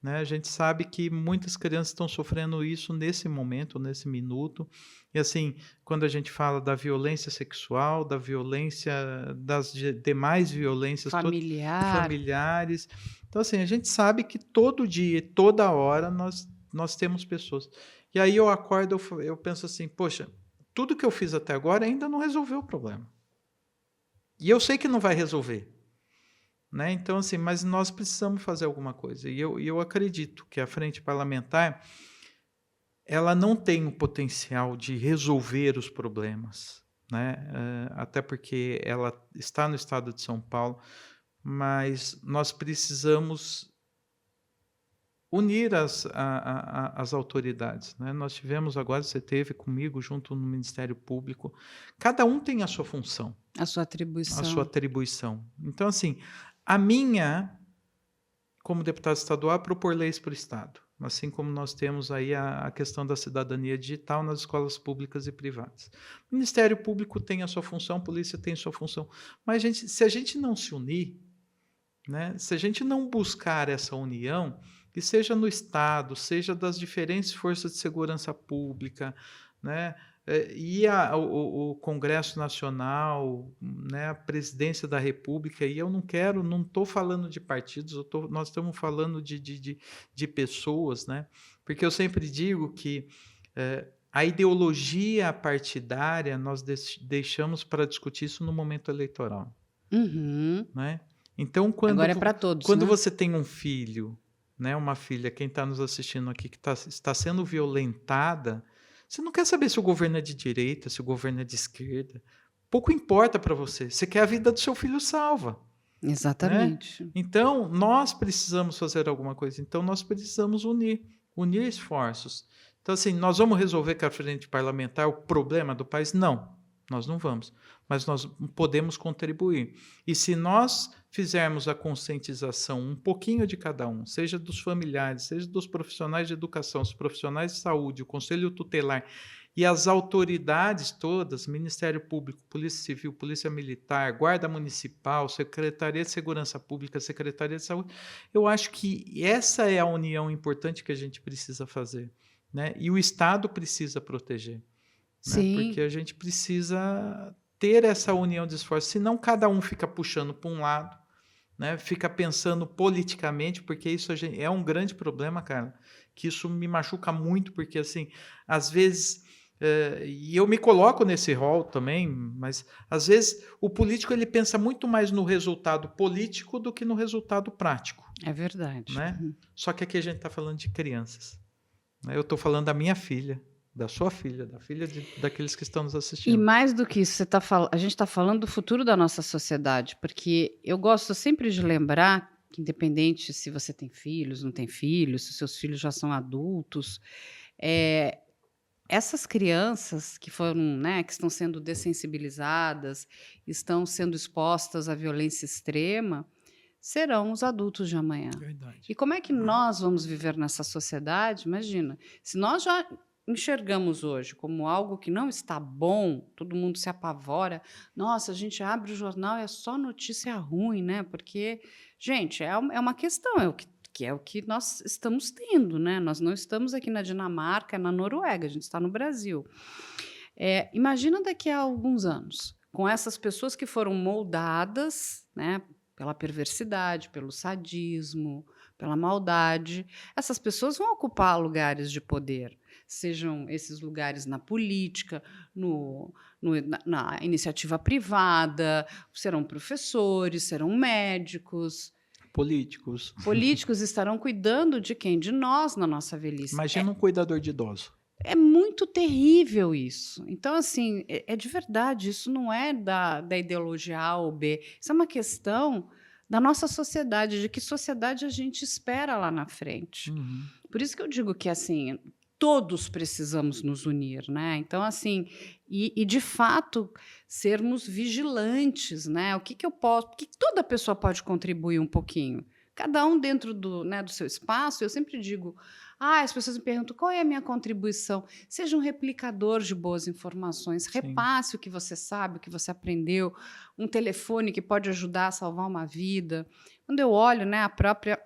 né? A gente sabe que muitas crianças estão sofrendo isso nesse momento, nesse minuto. E assim, quando a gente fala da violência sexual, da violência, das demais violências Familiar. familiares. Então, assim, a gente sabe que todo dia, toda hora, nós temos pessoas. E aí eu acordo, eu penso assim, poxa, tudo que eu fiz até agora ainda não resolveu o problema. E eu sei que não vai resolver. Né? Então, assim, mas nós precisamos fazer alguma coisa. E eu acredito que a frente parlamentar ela não tem o potencial de resolver os problemas, né? Até porque ela está no estado de São Paulo, mas nós precisamos unir as autoridades, né? Nós tivemos agora, você teve comigo junto no Ministério Público, cada um tem a sua função, A sua a sua atribuição. atribuição. Então, assim, a minha como deputado estadual, propor leis para o Estado, assim como nós temos aí a questão da cidadania digital nas escolas públicas e privadas. O Ministério Público tem a sua função, a polícia tem a sua função, mas se a gente não se unir, né, se a gente não buscar essa união, que seja no Estado, seja das diferentes forças de segurança pública, né, e o Congresso Nacional, né, a Presidência da República, e eu não estou falando de partidos, nós estamos falando de pessoas, né, porque eu sempre digo que A ideologia partidária nós deixamos para discutir isso no momento eleitoral, Uhum. né? Então, Agora é para todos, quando né? você tem um filho, né, uma filha, quem está nos assistindo aqui, que está sendo violentada, você não quer saber se o governo é de direita, se o governo é de esquerda. Pouco importa para você. Você quer a vida do seu filho salva, né? Exatamente. Então, nós precisamos fazer alguma coisa. Então, nós precisamos unir esforços. Então, assim, nós vamos resolver com a frente parlamentar o problema do país? Não, nós não vamos. Mas nós podemos contribuir. E se nós fizermos a conscientização, um pouquinho de cada um, seja dos familiares, seja dos profissionais de educação, os profissionais de saúde, o conselho tutelar e as autoridades todas, Ministério Público, Polícia Civil, Polícia Militar, Guarda Municipal, Secretaria de Segurança Pública, Secretaria de Saúde, eu acho que essa é a união importante que a gente precisa fazer, né? E o Estado precisa proteger, né? Porque Sim. a gente precisa ter essa união de esforços, senão cada um fica puxando para um lado, né? Fica pensando politicamente, porque isso é um grande problema, cara, que isso me machuca muito, porque assim, às vezes, e eu me coloco nesse rol também, mas às vezes o político ele pensa muito mais no resultado político do que no resultado prático, É verdade. né? Só que aqui a gente está falando de crianças, né? Eu estou falando da minha filha, da sua filha, da filha daqueles que estão nos E assistindo. mais do que isso, a gente está falando do futuro da nossa sociedade, porque eu gosto sempre de lembrar que, independente se você tem filhos, não tem filhos, se seus filhos já são adultos, eh, essas crianças que foram, né, que estão sendo dessensibilizadas, estão sendo expostas à violência extrema, serão os adultos de amanhã. Verdade. E como é que nós vamos viver nessa sociedade? Imagina, se nós já enxergamos hoje como algo que não está bom, todo mundo se apavora. Nossa, a gente abre o jornal e é só notícia ruim, né? Porque, gente, é uma questão, é o que nós estamos tendo, né? Nós não estamos aqui na Dinamarca, na Noruega, a gente está no Brasil. Imagina daqui a alguns anos, com essas pessoas que foram moldadas, né, pela perversidade, pelo sadismo, pela maldade, essas pessoas vão ocupar lugares de poder, sejam esses lugares na política, na iniciativa privada, serão professores, serão médicos. Políticos. Políticos estarão cuidando de quem? De nós na nossa velhice. Imagina um cuidador de idoso. É muito terrível isso. Então, assim, é de verdade, isso não é da ideologia A ou B, isso é uma questão da nossa sociedade, de que sociedade a gente espera lá na frente. Uhum. Por isso que eu digo que, assim, todos precisamos nos unir, né? Então, assim, e de fato sermos vigilantes, né? O que que eu posso, porque toda pessoa pode contribuir um pouquinho. Cada um dentro do seu espaço. Eu sempre digo, as pessoas me perguntam qual é a minha contribuição. Seja um replicador de boas informações, Sim. repasse o que você sabe, o que você aprendeu, um telefone que pode ajudar a salvar uma vida. Quando eu olho, né, a própria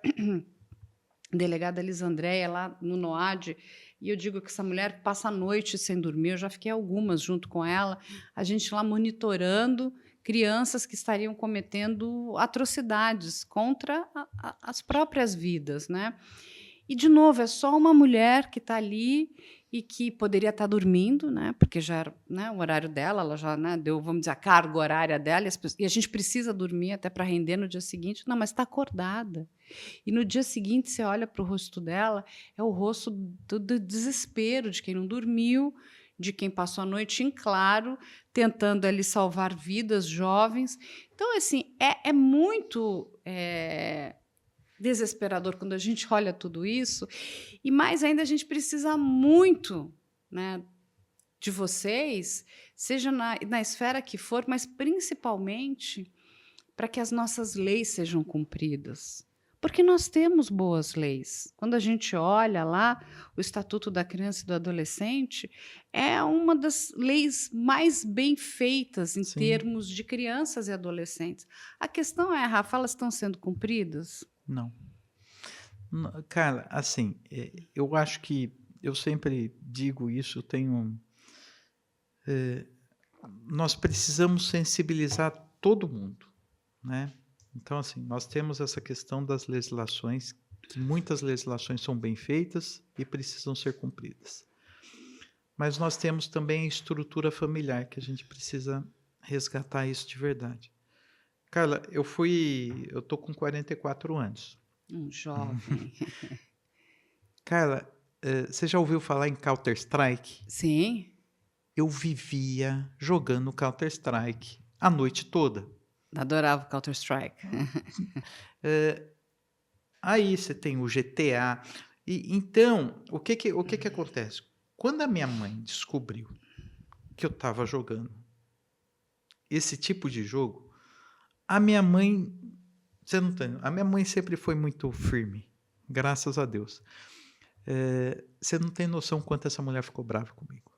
delegada Lisandréia lá no NOAD, e eu digo que essa mulher passa a noite sem dormir, eu já fiquei algumas junto com ela, a gente lá monitorando crianças que estariam cometendo atrocidades contra as próprias vidas, né? E, de novo, é só uma mulher que está ali e que poderia estar dormindo, né? Porque já era, né, o horário dela, ela já, né, deu, vamos dizer, a carga horária dela, e a gente precisa dormir até para render no dia seguinte. Não, mas está acordada. E no dia seguinte você olha para o rosto dela, é o rosto do desespero de quem não dormiu, de quem passou a noite em claro, tentando ali salvar vidas jovens. Então, assim, é muito desesperador quando a gente olha tudo isso, e mais ainda a gente precisa muito, né, de vocês, seja na esfera que for, mas principalmente para que as nossas leis sejam cumpridas. Porque nós temos boas leis. Quando a gente olha lá, o Estatuto da Criança e do Adolescente é uma das leis mais bem feitas em Sim. termos de crianças e adolescentes. A questão é, Rafa, elas estão sendo cumpridas? Não. Cara, assim, eu acho que eu sempre digo isso, nós precisamos sensibilizar todo mundo, né? Então, assim, nós temos essa questão das legislações, que muitas legislações são bem feitas e precisam ser cumpridas. mas nós temos também a estrutura familiar, que a gente precisa resgatar isso de verdade. Carla, eu tô com 44 anos. Um jovem. Carla, você já ouviu falar em Counter Strike? Sim, Eu vivia jogando Counter Strike a noite toda. adorava Counter-Strike. Eh, Aí você tem o GTA. E então, o que que acontece? Quando a minha mãe descobriu que eu estava jogando esse tipo de jogo, a minha mãe, você não tem, a minha mãe sempre foi muito firme, graças a Deus. Você não tem noção quanto essa mulher ficou brava comigo.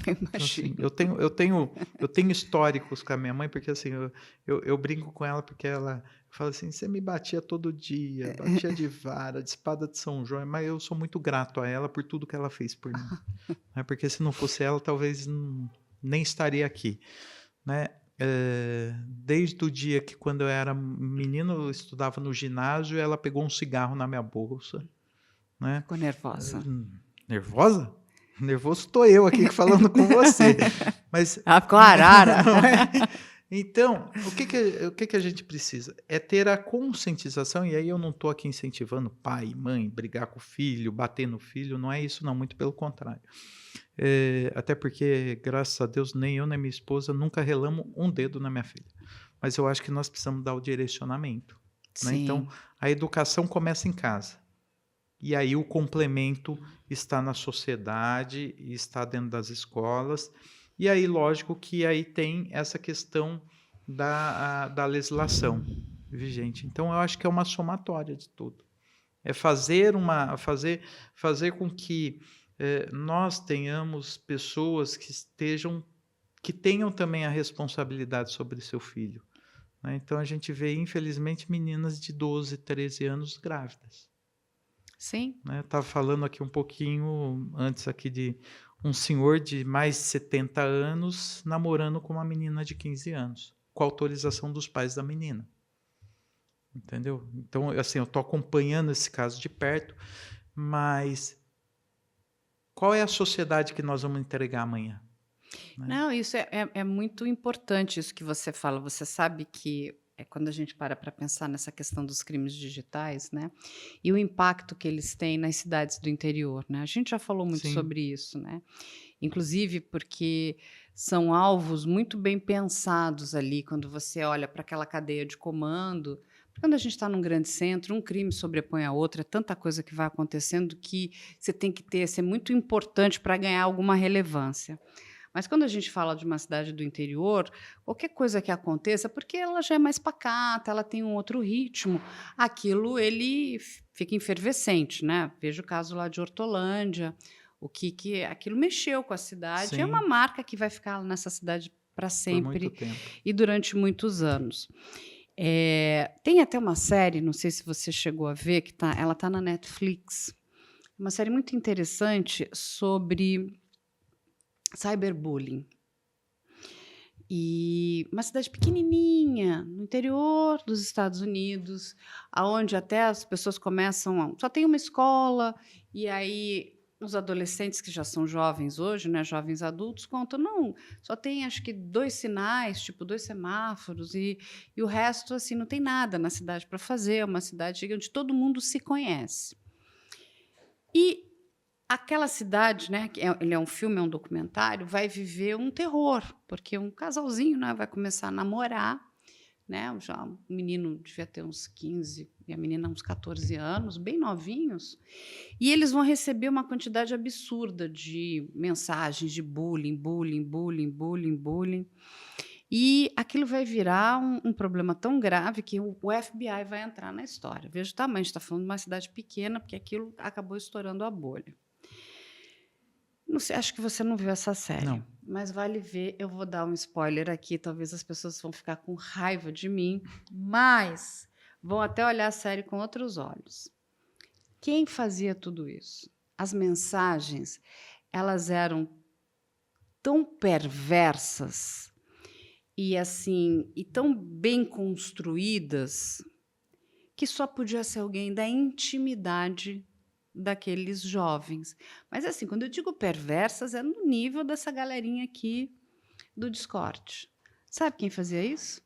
Eu Então, assim, imagino. eu tenho históricos com a minha mãe, porque assim, eu brinco com ela porque ela fala assim: "Você me batia todo dia, batia de vara, de espada de São João", mas eu sou muito grato a ela por tudo que ela fez por mim, né, porque se não fosse ela, talvez nem estaria aqui, né. Desde o dia que quando eu era menino, eu estudava no ginásio, ela pegou um cigarro na minha bolsa, né. Ficou nervosa. Nervosa? Nervoso estou eu aqui falando com você, mas Ela ficou arara. não é? Então, o que que a gente precisa? É ter a conscientização, e aí eu não estou aqui incentivando pai e mãe brigar com o filho, bater no filho, não é isso não, muito pelo contrário. Até porque, graças a Deus, nem eu nem minha esposa nunca relamos um dedo na minha filha. Mas eu acho que nós precisamos dar o direcionamento, né. Então, Sim, a educação começa em casa. E aí o complemento está na sociedade e está dentro das escolas. E aí, lógico que aí tem essa questão da legislação vigente. Então, eu acho que é uma somatória de tudo. É fazer com que nós tenhamos pessoas que tenham também a responsabilidade sobre seu filho, né? Então, a gente vê, infelizmente, meninas de 12, 13 anos grávidas, sim. né. Eu estava falando aqui um pouquinho antes aqui de um senhor de mais de 70 anos namorando com uma menina de 15 anos, com autorização dos pais da menina, entendeu. Então, assim, eu estou acompanhando esse caso de perto, mas qual é a sociedade que nós vamos entregar amanhã, né. Não, isso é muito importante isso que você fala. Você sabe que quando a gente para pensar nessa questão dos crimes digitais, né, e o impacto que eles têm nas cidades do interior, né. A gente já falou muito Sim, sobre isso, né, inclusive porque são alvos muito bem pensados ali, quando você olha para aquela cadeia de comando. Quando a gente está num grande centro, um crime sobrepõe a outro, é tanta coisa que vai acontecendo que você tem que ser muito importante para ganhar alguma relevância. Mas quando a gente fala de uma cidade do interior, qualquer coisa que aconteça, porque ela já é mais pacata, ela tem um outro ritmo, aquilo ele fica efervescente, né? Veja o caso lá de Hortolândia, o que aquilo mexeu com a cidade, é uma sim, marca que vai ficar nessa cidade para por muito sempre tempo. e durante muitos anos. Tem até uma série, não sei se você chegou a ver, ela está na Netflix, uma série muito interessante sobre cyberbullying. E uma cidade pequenininha, no interior dos Estados Unidos, aonde até as pessoas só tem uma escola, e aí os adolescentes que já são jovens hoje, né, jovens adultos, contam: "Não, só tem acho que 2 sinais, tipo 2 semáforos e o resto, assim, não tem nada na cidade para fazer, é uma cidade onde todo mundo se conhece". E aquela cidade, né, ele é um filme, é um documentário, vai viver um terror, porque um casalzinho, né, vai começar a namorar, né, já o menino devia ter uns 15 e a menina uns 14 anos, bem novinhos, e eles vão receber uma quantidade absurda de mensagens de bullying, bullying, bullying, bullying, bullying, e aquilo vai virar um problema tão grave que o FBI vai entrar na história. Veja o tamanho, a gente está falando de uma cidade pequena, porque aquilo acabou estourando a bolha. Não sei, acho que você não viu essa série, Não. mas vale ver. Eu vou dar um spoiler aqui, talvez as pessoas vão ficar com raiva de mim, mas vão até olhar a série com outros olhos. Quem fazia tudo isso? As mensagens, elas eram tão perversas e assim, e tão bem construídas que só podia ser alguém da intimidade daqueles jovens. Mas assim, quando eu digo perversas, é no nível dessa galerinha aqui do Discord. Sabe quem fazia isso?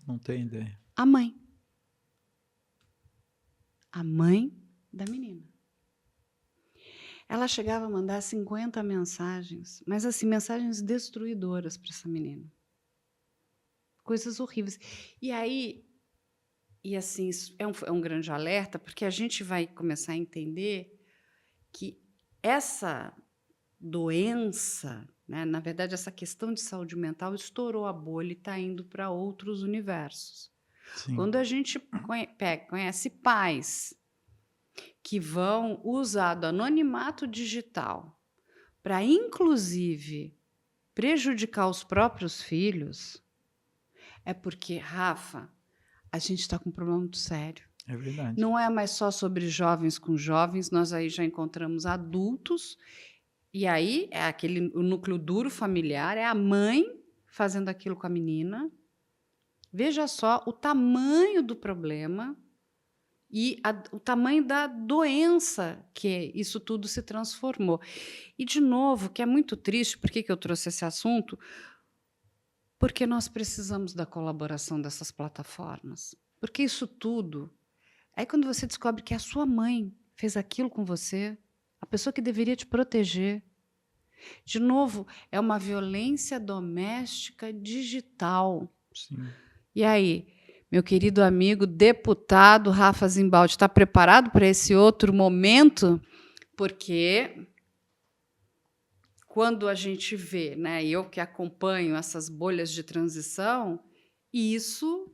Não tenho ideia. A mãe. A mãe da menina. Ela chegava a mandar 50 mensagens, mas assim, mensagens destruidoras para essa menina. Coisas horríveis. E aí, e assim, isso é um grande alerta, porque a gente vai começar a entender que essa doença, né, na verdade, essa questão de saúde mental estourou a bolha e está indo para outros universos. Sim. Quando a gente conhece pais que vão usar do anonimato digital para, inclusive, prejudicar os próprios filhos, é porque, Rafa, a gente está com um problema muito sério. É verdade. Não é mais só sobre jovens com jovens, nós aí já encontramos adultos, e aí é o núcleo duro familiar, é a mãe fazendo aquilo com a menina. Veja só o tamanho do problema e o tamanho da doença que isso tudo se transformou. E, de novo, que é muito triste, por que eu trouxe esse assunto? Porque nós precisamos da colaboração dessas plataformas. Porque isso tudo... Aí, quando você descobre que a sua mãe fez aquilo com você, a pessoa que deveria te proteger, de novo, é uma violência doméstica digital. Sim. E aí, meu querido amigo deputado Rafa Zimbaldi, está preparado para esse outro momento? Porque quando a gente vê, né, eu que acompanho essas bolhas de transição, isso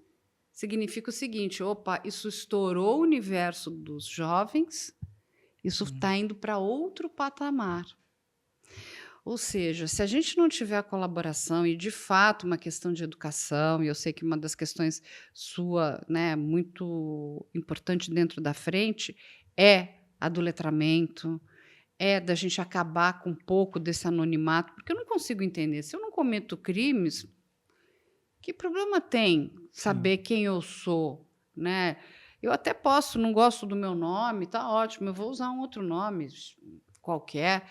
significa o seguinte: opa, isso estourou o universo dos jovens, isso está indo para outro patamar. Ou seja, se a gente não tiver a colaboração e, de fato, uma questão de educação, e eu sei que uma das questões sua, né, muito importante dentro da frente, é a do letramento, é da gente acabar com um pouco desse anonimato, porque eu não consigo entender. Se eu não cometo crimes, que problema tem saber quem eu sou, né? Eu até posso, não gosto do meu nome, tá ótimo, eu vou usar um outro nome qualquer,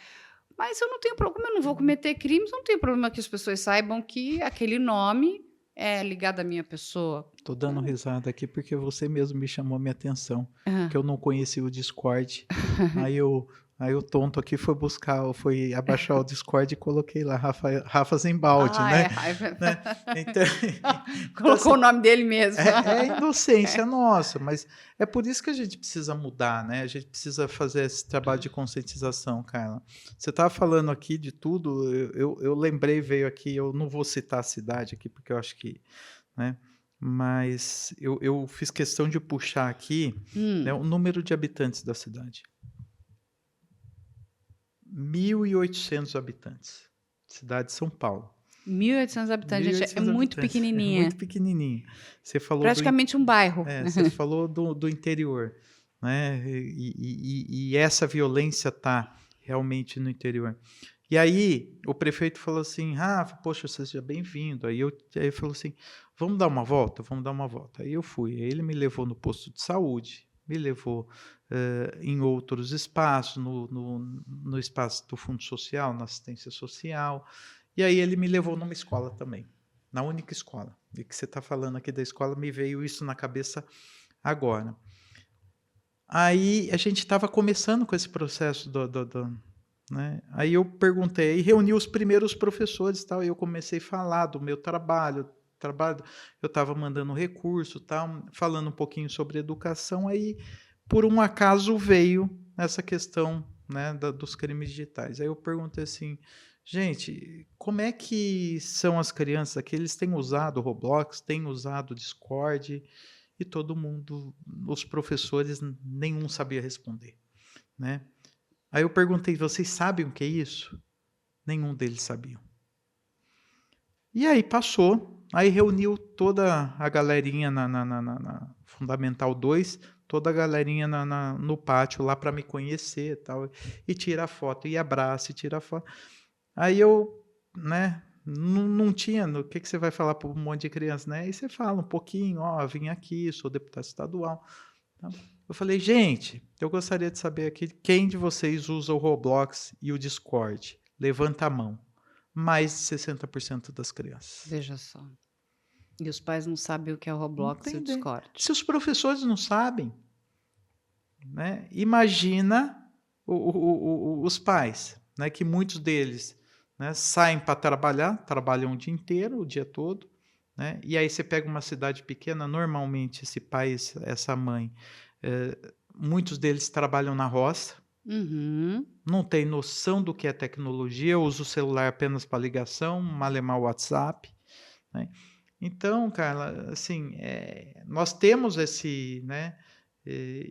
mas eu não tenho problema, eu não vou cometer crimes, não tenho problema que as pessoas saibam que aquele nome é ligado à minha pessoa. Tô dando risada aqui porque você mesmo me chamou a minha atenção, que eu não conhecia o Discord. Aí o tonto aqui foi abaixar o Discord e coloquei lá Rafa Zimbaldi, né? Né? Então, Colocou assim, o nome dele mesmo. é inocência nossa, mas é por isso que a gente precisa mudar, né? A gente precisa fazer esse trabalho de conscientização, Carla. Você estava falando aqui de tudo, eu lembrei, veio aqui, eu não vou citar a cidade aqui, porque eu acho que, né? Mas eu fiz questão de puxar aqui, né, o número de habitantes da cidade. 1.800 habitantes. Cidade de São Paulo. 1.800 habitantes, gente, é muito pequenininha. É muito pequenininha. Você falou praticamente um bairro. você falou do interior, né? E essa violência está realmente no interior. E aí o prefeito falou assim: Rafa, poxa, seja bem-vindo. Aí ele falou assim: vamos dar uma volta? Vamos dar uma volta. Aí eu fui. Aí ele me levou no posto de saúde, me levou em outros espaços, no espaço do Fundo Social, na assistência social. E aí ele me levou numa escola também, na única escola. E que você está falando aqui da escola, me veio isso na cabeça agora. Aí a gente estava começando com esse processo né? Aí eu perguntei, e reuni os primeiros professores, tal, e eu comecei a falar do meu trabalho, eu estava mandando recurso, tal, falando um pouquinho sobre educação, aí por um acaso veio essa questão, né, dos crimes digitais. Aí eu perguntei assim: gente, como é que são as crianças aqui? Eles têm usado o Roblox, têm usado o Discord, e todo mundo, os professores, nenhum sabia responder, né? Aí eu perguntei: vocês sabem o que é isso? Nenhum deles sabia. E aí passou, aí reuniu toda a galerinha na Fundamental 2, toda a galerinha no pátio lá para me conhecer tal, e tira foto, e abraça, e tira foto. Aí eu, né, não tinha, o que você vai falar para um monte de criança, né? Aí você fala um pouquinho, ó, vim aqui, sou deputado estadual. Tá? Eu falei, gente, eu gostaria de saber aqui quem de vocês usa o Roblox e o Discord. Levanta a mão. Mais de 60% das crianças. Veja só. E os pais não sabem o que é o Não Roblox e tem o ideia. Discord. Se os professores não sabem, né? Imagina os pais, né? Que muitos deles, né, saem para trabalhar, trabalham o dia inteiro, o dia todo, né? E aí você pega uma cidade pequena, normalmente esse pai, essa mãe, muitos deles trabalham na roça, Uhum. não tem noção do que é tecnologia, usa o celular apenas para ligação, malemar o WhatsApp, né? Então, Carla, assim, nós temos esse, né, eh,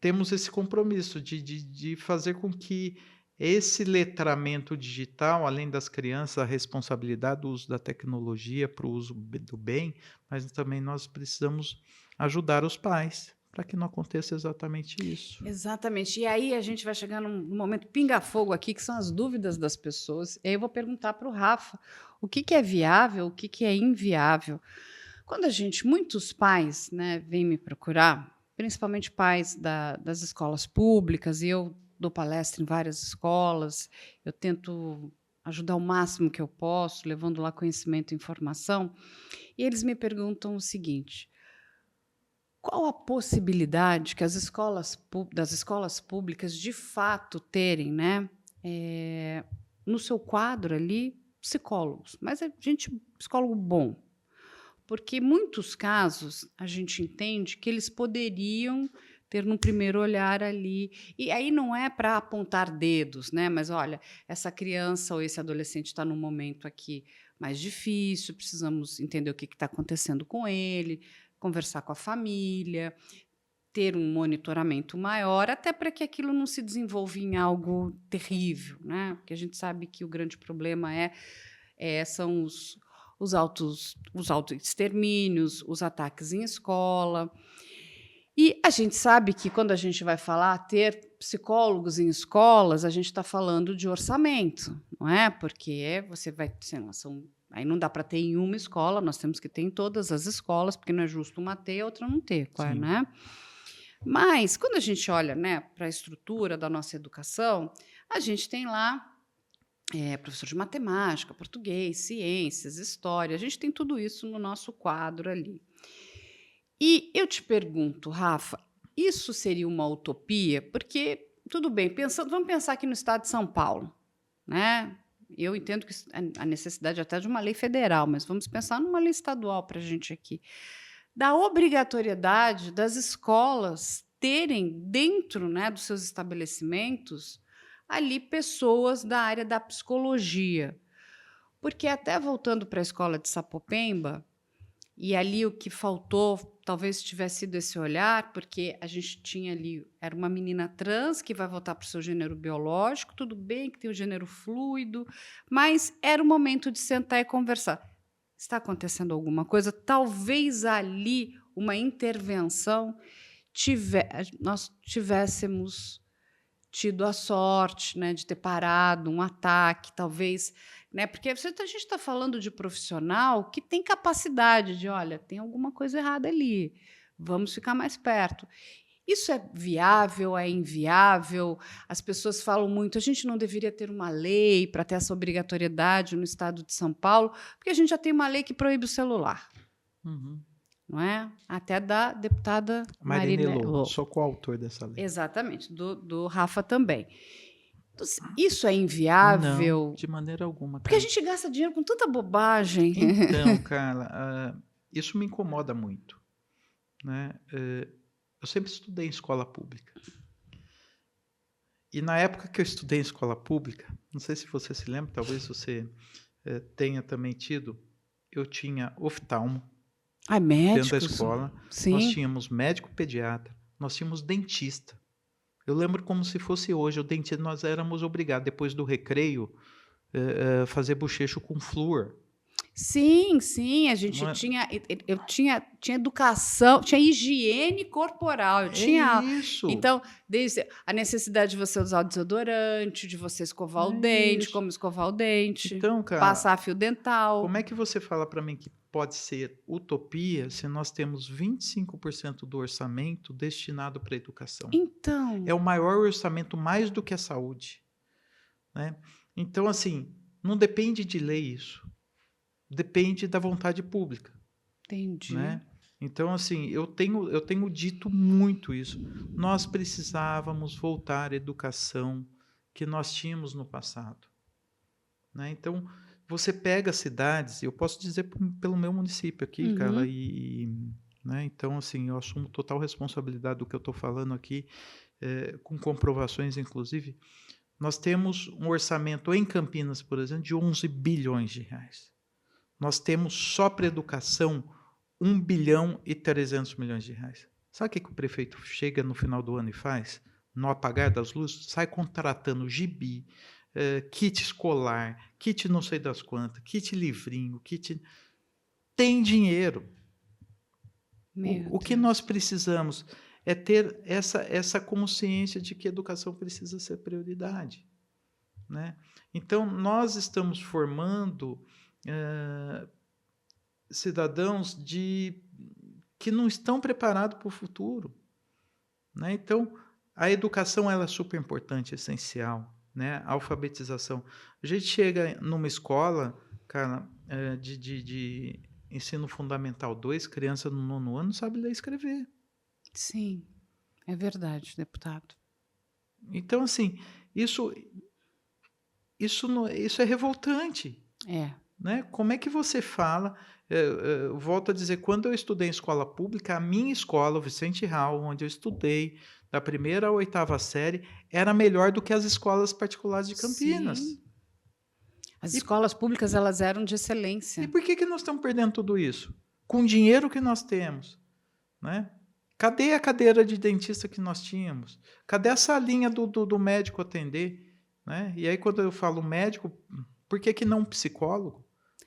temos esse compromisso de fazer com que esse letramento digital, além das crianças, a responsabilidade do uso da tecnologia para o uso do bem, mas também nós precisamos ajudar os pais para que não aconteça exatamente isso. Exatamente. E aí a gente vai chegar num momento pinga-fogo aqui, que são as dúvidas das pessoas. E aí eu vou perguntar para o Rafa o que é viável, o que é inviável. Quando muitos pais, né, vêm me procurar, principalmente pais das escolas públicas, e eu dou palestra em várias escolas, eu tento ajudar o máximo que eu posso, levando lá conhecimento e informação, e eles me perguntam o seguinte: qual a possibilidade que das escolas públicas de fato terem, né, no seu quadro ali, psicólogos, mas psicólogo bom? Porque, em muitos casos, a gente entende que eles poderiam ter, num primeiro olhar ali. E aí não é para apontar dedos, né? Mas olha, essa criança ou esse adolescente está num momento aqui mais difícil, precisamos entender o que está acontecendo com ele, conversar com a família, ter um monitoramento maior, até para que aquilo não se desenvolva em algo terrível, né? Porque a gente sabe que o grande problema são os autoextermínios, os ataques em escola. E a gente sabe que, quando a gente vai falar ter psicólogos em escolas, a gente está falando de orçamento, não é? Porque você vai, sei lá, aí não dá para ter em uma escola, nós temos que ter em todas as escolas, porque não é justo uma ter e outra não ter, claro, Sim. né? Mas, quando a gente olha, né, para a estrutura da nossa educação, a gente tem lá professor de matemática, português, ciências, história, a gente tem tudo isso no nosso quadro ali. E eu te pergunto, Rafa, isso seria uma utopia? Porque, tudo bem, vamos pensar aqui no estado de São Paulo, né? Eu entendo que a necessidade até de uma lei federal, mas vamos pensar numa lei estadual para a gente aqui. Da obrigatoriedade das escolas terem dentro, né, dos seus estabelecimentos ali pessoas da área da psicologia. Porque, até voltando para a escola de Sapopemba, e ali o que faltou talvez tivesse sido esse olhar, porque a gente tinha ali, era uma menina trans que vai voltar para o seu gênero biológico, tudo bem que tem o gênero fluido, mas era o momento de sentar e conversar. Está acontecendo alguma coisa? Talvez ali uma intervenção nós tivéssemos tido a sorte, né, de ter parado um ataque, talvez, né, porque a gente está falando de profissional que tem capacidade de, olha, tem alguma coisa errada ali, vamos ficar mais perto. Isso é viável, é inviável? As pessoas falam muito, a gente não deveria ter uma lei para ter essa obrigatoriedade no estado de São Paulo, porque a gente já tem uma lei que proíbe o celular. Uhum. Não é? Até da deputada Marinello, sou coautor dessa lei. Exatamente, do Rafa também. Então, isso é inviável? Não, de maneira alguma. Porque a gente gasta dinheiro com tanta bobagem. Então, Carla, isso me incomoda muito, né? Eu sempre estudei em escola pública. E na época que eu estudei em escola pública, não sei se você se lembra, talvez você tenha também tido, eu tinha oftalmo dentro da escola, Sim. Nós tínhamos médico pediatra, nós tínhamos dentista. Eu lembro como se fosse hoje, o dentista, nós éramos obrigados, depois do recreio, fazer bochecho com flúor. Sim, a gente eu tinha educação, tinha higiene corporal, Isso. Então, desde a necessidade de você usar o desodorante, de você escovar o dente, isso. como escovar o dente, Então, cara, passar fio dental. como é que você fala para mim que pode ser utopia se nós temos 25% do orçamento destinado para a educação. Então, É o maior orçamento, mais do que a saúde, né? Então, assim, não depende de lei isso, depende da vontade pública, entendi. né? Então, assim, eu tenho dito muito isso. Nós precisávamos voltar à educação que nós tínhamos no passado, né? Então, você pega cidades, eu posso dizer pelo meu município aqui, Carla, Uhum. né? Então, assim, eu assumo total responsabilidade do que eu estou falando aqui, com comprovações, inclusive. Nós temos um orçamento em Campinas, por exemplo, de 11 bilhões de reais. Nós temos só para educação 1 bilhão e 300 milhões de reais. Sabe o que o prefeito chega no final do ano e faz? No apagar das luzes, sai contratando gibi, kit escolar, kit não sei das quantas, kit livrinho, kit... Tem dinheiro. Meu O que nós Deus. precisamos é ter essa consciência de que a educação precisa ser prioridade, né? Então, nós estamos formando cidadãos que não estão preparados para o futuro, né? Então, a educação ela é super importante, essencial, né? A alfabetização. A gente chega numa escola, cara, de ensino fundamental 2, criança no 9º ano não sabe ler e escrever. Sim, é verdade, deputado. Então, assim, isso, isso é revoltante. É. Né? Como é que você fala? Eu volto a dizer, quando eu estudei em escola pública, a minha escola, o Vicente Hall, onde eu estudei, da primeira à 8ª série, era melhor do que as escolas particulares de Campinas. Sim. As E, escolas públicas, elas eram de e excelência. por que nós estamos perdendo tudo isso? Com o dinheiro que nós temos, né? Cadê a cadeira de dentista que nós tínhamos? Cadê a salinha do médico atender? Né? E aí, quando eu falo médico, por que não um psicólogo?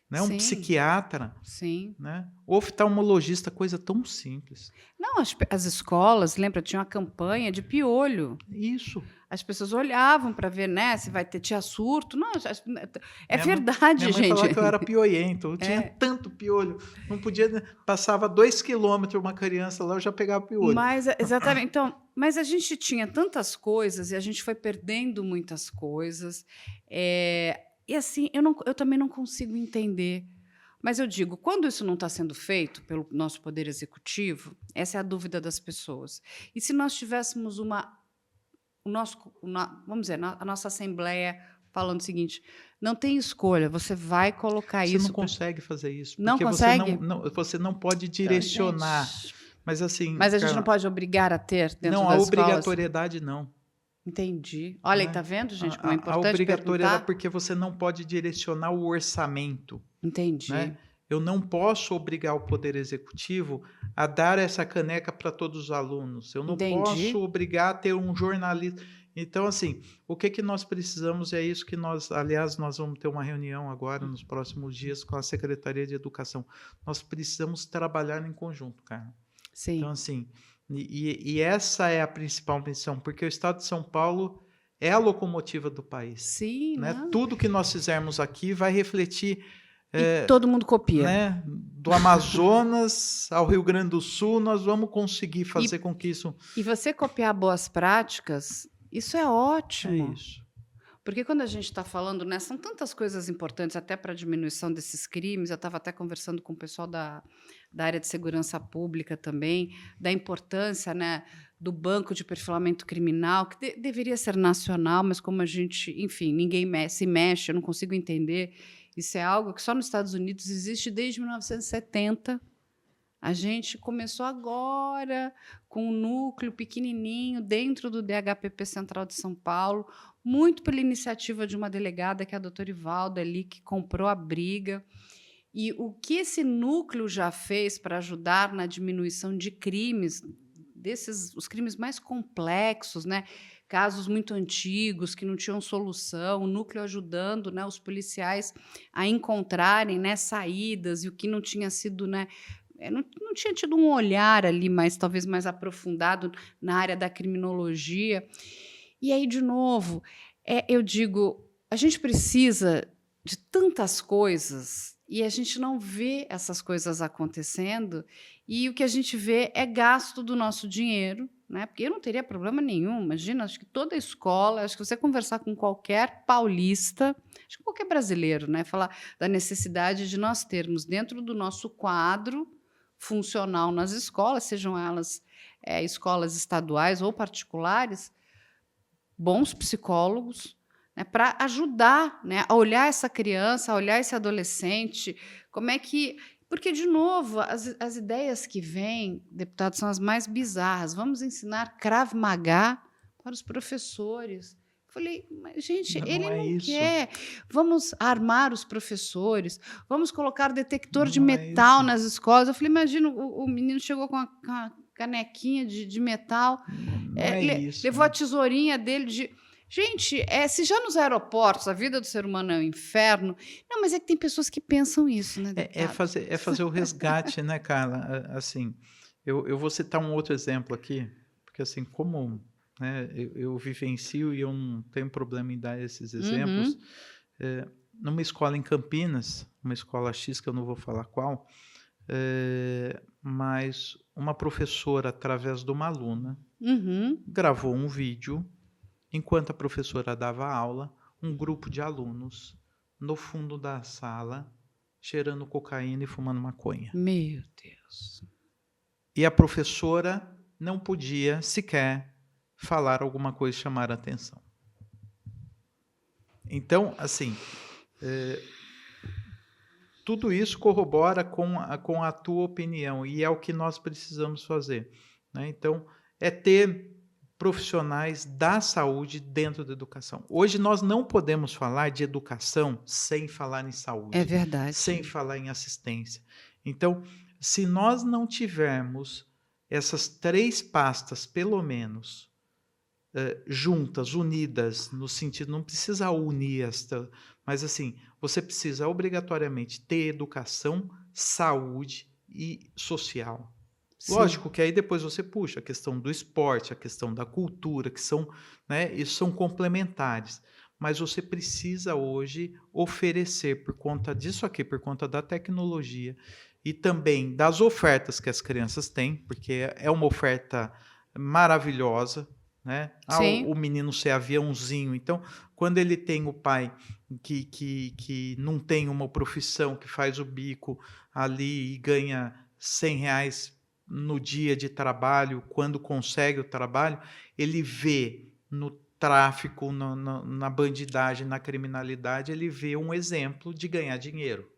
Né? Um Sim, psiquiatra? sim. Né? Oftalmologista, coisa tão simples. Não, as escolas, lembra, tinha uma campanha de piolho. Isso. As pessoas olhavam para ver, né, se vai ter tinha surto. Não, é Minha mãe, verdade, minha mãe gente. falava que eu era pioiento, eu tinha É, tanto piolho, não podia, passava 2 quilômetros uma criança lá, eu já pegava piolho. mas exatamente. Então, mas a gente tinha tantas coisas e a gente foi perdendo muitas coisas. E assim, eu também não consigo entender. Mas eu digo, quando isso não está sendo feito pelo nosso poder executivo, essa é a dúvida das pessoas. E se nós tivéssemos vamos dizer, a nossa Assembleia falando o seguinte: não tem escolha, você vai colocar Você não isso. consegue fazer isso, Não porque você consegue? você não pode Então, direcionar. gente. Mas assim, Mas a gente não cara, pode obrigar a ter dentro não, a das escolas? obrigatoriedade não. Entendi. Olha aí, Né? tá vendo, gente, como é A importante obrigatoriedade, perguntar? porque você não pode direcionar o orçamento. Entendi. Né? Eu não posso obrigar o Poder Executivo a dar essa caneca para todos os alunos. Eu não posso Entendi. obrigar a ter um jornalista. Então, assim, o que nós precisamos é isso que aliás, nós vamos ter uma reunião agora nos próximos dias com a Secretaria de Educação. Nós precisamos trabalhar em conjunto, cara. Então, Sim. assim, e essa é a principal missão, porque o Estado de São Paulo é a locomotiva do país. Sim, Né? não. Tudo que nós fizermos aqui vai refletir, E todo mundo copia. né, do Amazonas ao Rio Grande do Sul, nós vamos conseguir fazer E, com que isso... e você copiar boas práticas, isso é É ótimo. isso. Porque quando a gente está falando, né, são tantas coisas importantes até para a diminuição desses crimes. Eu estava até conversando com o pessoal da área de segurança pública também, da importância, né, do banco de perfilamento criminal, que deveria ser nacional, mas como a gente, enfim, ninguém se mexe, eu não consigo entender. Isso é algo que só nos Estados Unidos existe desde 1970. A gente começou agora com um núcleo pequenininho dentro do DHPP Central de São Paulo, muito pela iniciativa de uma delegada, que é a doutora Ivalda ali, que comprou a briga. E o que esse núcleo já fez para ajudar na diminuição de crimes, os crimes mais complexos, né? Casos muito antigos que não tinham solução, o núcleo ajudando, né, os policiais a encontrarem, né, saídas, e o que não tinha sido, né, não tinha tido um olhar ali talvez mais aprofundado na área da criminologia. E aí, de novo, eu digo, a gente precisa de tantas coisas E a gente não vê essas coisas acontecendo, e o que a gente vê é gasto do nosso dinheiro, né? Porque eu não teria problema nenhum, imagina, acho que toda escola, acho que você conversar com qualquer paulista, acho que qualquer brasileiro, né? Falar da necessidade de nós termos dentro do nosso quadro funcional nas escolas, sejam elas escolas estaduais ou particulares, bons psicólogos, né, para ajudar, né, a olhar essa criança, a olhar esse adolescente, como é que. Porque, de novo, as ideias que vêm, deputados, são as mais bizarras. Vamos ensinar Krav Maga para os professores. Falei, mas, gente, Não ele é não isso. quer. Vamos armar os professores, vamos colocar detector de Não é metal isso. nas escolas. Eu falei, imagina, o menino chegou com a canequinha de metal, Não é isso. levou a tesourinha dele de. Gente, se já nos aeroportos a vida do ser humano é um inferno. Não, mas é que tem pessoas que pensam isso, né, deputado? É fazer o resgate, né, Carla? Assim, eu vou citar um outro exemplo aqui, porque assim, como, né, eu vivencio e eu não tenho problema em dar esses exemplos. Uhum, Numa escola em Campinas, uma escola X, que eu não vou falar qual, mas uma professora, através de uma aluna, uhum. gravou um vídeo, enquanto a professora dava aula, um grupo de alunos no fundo da sala, cheirando cocaína e fumando maconha. Meu Deus. E a professora não podia sequer falar alguma coisa e chamar a atenção. Então, assim, tudo isso corrobora com a tua opinião e é o que nós precisamos fazer, né? Então, é ter profissionais da saúde dentro da educação. Hoje nós não podemos falar de educação sem falar em É saúde, sem verdade. falar em assistência. Então, se nós não tivermos essas 3 pastas, pelo menos, juntas, unidas, no sentido, não precisa unir esta, mas assim, você precisa obrigatoriamente ter educação, saúde e social. Sim. Lógico que aí depois você puxa a questão do esporte, a questão da cultura, que são, né, isso são complementares. Mas você precisa hoje oferecer, por conta disso aqui, por conta da tecnologia e também das ofertas que as crianças têm, porque é uma oferta maravilhosa, né? Sim. O menino ser aviãozinho. Então, quando ele tem o pai que não tem uma profissão, que faz o bico ali e ganha R$ 100 no dia de trabalho, quando consegue o trabalho, ele vê no tráfico, na bandidagem, na criminalidade, ele vê um exemplo de ganhar dinheiro.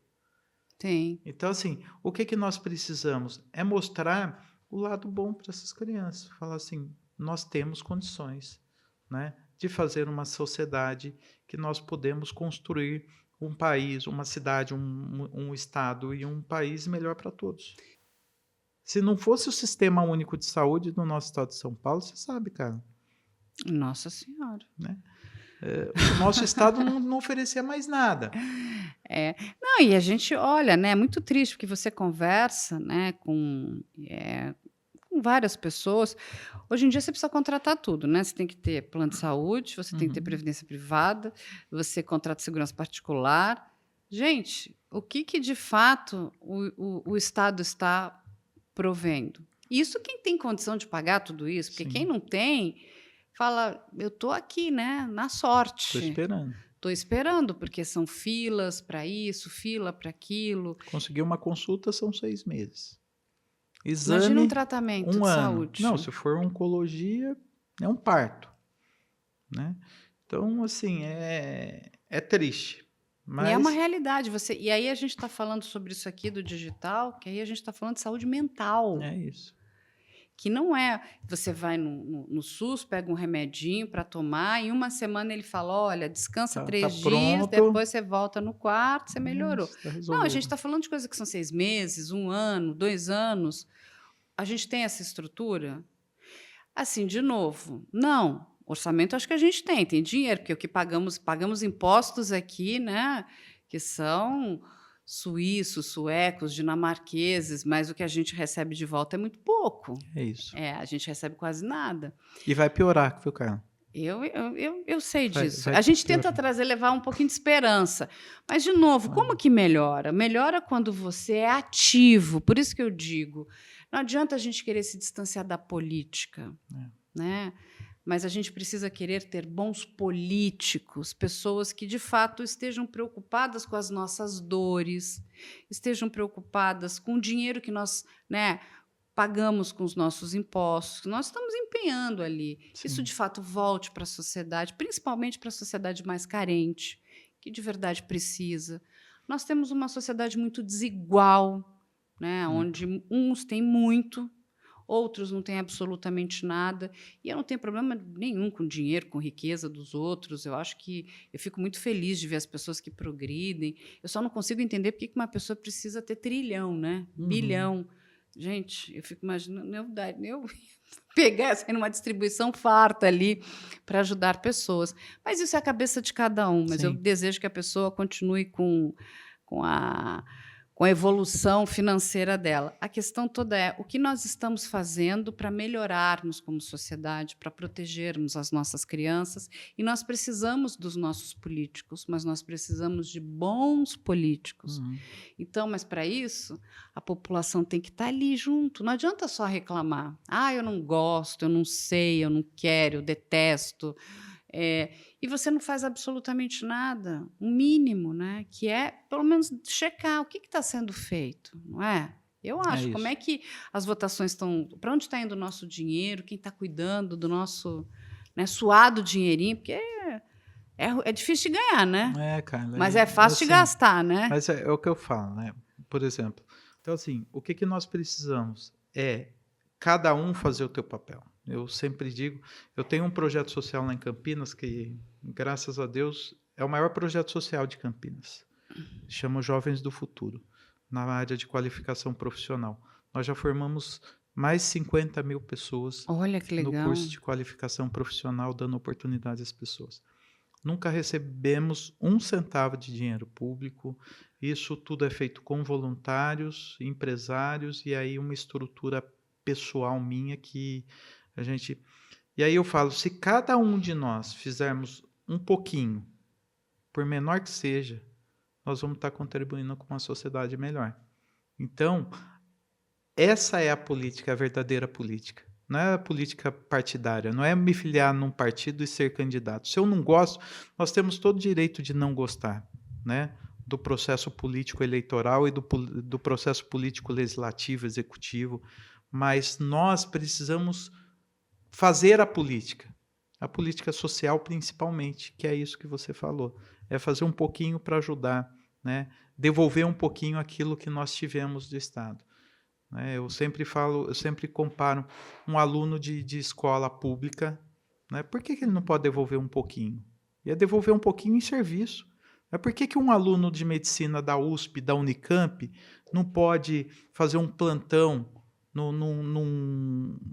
Sim. Então, assim, o que nós precisamos é mostrar o lado bom para essas crianças. Falar assim, nós temos condições, né, de fazer uma sociedade que nós podemos construir um país, uma cidade, um estado e um país melhor para todos. Se não fosse o Sistema Único de Saúde do nosso estado de São Paulo, você sabe, cara, Nossa Senhora. né? O nosso estado não oferecia mais nada. Não, e a gente olha, né, é muito triste, porque você conversa, né, com várias pessoas. Hoje em dia você precisa contratar tudo, né? Você tem que ter plano de saúde, você tem que ter Uhum. previdência privada, você contrata segurança particular. Gente, o que que de fato o Estado está provendo? Isso quem tem condição de pagar tudo isso, porque quem Sim, não tem, fala, eu estou aqui, né, na estou sorte. esperando. Estou esperando, porque são filas para isso, fila para aquilo. Conseguir uma consulta são 6 meses. Imagina um Exame, tratamento 1 de ano. Não, saúde. se for oncologia, é um parto, né. Então, assim, é triste, E é uma mas realidade. E aí a gente está falando sobre isso aqui do digital, que aí a gente está falando de saúde mental, é isso. que não é você vai no SUS, pega um remedinho para tomar, e uma semana ele fala: olha, descansa Tá 3 dias, pronto, depois você volta no quarto, você melhorou. está Não, a gente resolvido. está falando de coisa que são 6 meses, 1 ano, 2 anos. A gente tem essa estrutura? Assim, de novo, não. Orçamento acho que a gente tem dinheiro, porque o que pagamos impostos aqui, né, que são suíços, suecos, dinamarqueses, mas o que a gente recebe de volta é muito pouco. É isso. A gente recebe quase nada. E vai piorar, viu, Carla? Eu sei Vai, disso. vai A gente tenta piorar. levar um pouquinho de esperança. Mas, de novo, como Vai. que melhora? Melhora quando você é ativo. Por isso que eu digo, não adianta a gente querer se distanciar da política, É. né? Mas a gente precisa querer ter bons políticos, pessoas que, de fato, estejam preocupadas com as nossas dores, estejam preocupadas com o dinheiro que nós, né, pagamos com os nossos impostos, que nós estamos empenhando ali. Isso, Sim. de fato, volte para a sociedade, principalmente para a sociedade mais carente, que de verdade precisa. Nós temos uma sociedade muito desigual, né, É. onde uns têm muito, outros não têm absolutamente nada. E eu não tenho problema nenhum com dinheiro, com riqueza dos outros. Eu acho que eu fico muito feliz de ver as pessoas que progridem. Eu só não consigo entender por que uma pessoa precisa ter trilhão, né? Uhum. Bilhão. Gente, eu fico imaginando eu pegar essa numa distribuição farta ali para ajudar pessoas. Mas isso é a cabeça de cada um. Mas eu Sim. desejo que a pessoa continue com a com a evolução financeira dela. A questão toda é o que nós estamos fazendo para melhorarmos como sociedade, para protegermos as nossas crianças. E nós precisamos dos nossos políticos, mas nós precisamos de bons políticos. Uhum. Então, mas para isso, a população tem que estar ali junto. Não adianta só reclamar. Ah, eu não gosto, eu não sei, eu não quero, eu detesto. E você não faz absolutamente nada, um mínimo, né? Que é, pelo menos, checar o que está sendo feito, não é? Eu É acho. Como é isso. que as votações estão. Para onde está indo o nosso dinheiro? Quem está cuidando do nosso, né, suado dinheirinho? Porque é difícil de ganhar, né? É, Carla, Mas é é fácil de assim, gastar, né? mas é o que eu falo, né? Por exemplo, então assim, o que que nós precisamos é cada um fazer o teu papel. Eu sempre digo, eu tenho um projeto social lá em Campinas que, graças a Deus, é o maior projeto social de Campinas. Chama Jovens do Futuro, na área de qualificação profissional. Nós já formamos mais de 50.000 pessoas Olha que no legal. curso de qualificação profissional, dando oportunidade às pessoas. Nunca recebemos um centavo de dinheiro público. Isso tudo é feito com voluntários, empresários e aí uma estrutura pessoal minha que a gente. E aí eu falo, se cada um de nós fizermos um pouquinho, por menor que seja, nós vamos estar contribuindo com uma sociedade melhor. Então, essa é a política, a verdadeira política. Não é a política partidária, não é me filiar num partido e ser candidato. Se eu não gosto, nós temos todo o direito de não gostar, né? Do processo político eleitoral e do processo político legislativo, executivo, mas nós precisamos fazer a política social principalmente, que é isso que você falou, é fazer um pouquinho para ajudar, né? Devolver um pouquinho aquilo que nós tivemos do Estado. Eu sempre falo, eu sempre comparo um aluno de escola pública, né? Por que ele não pode devolver um pouquinho? E é devolver um pouquinho em serviço. Por que um aluno de medicina da USP, da Unicamp, não pode fazer um plantão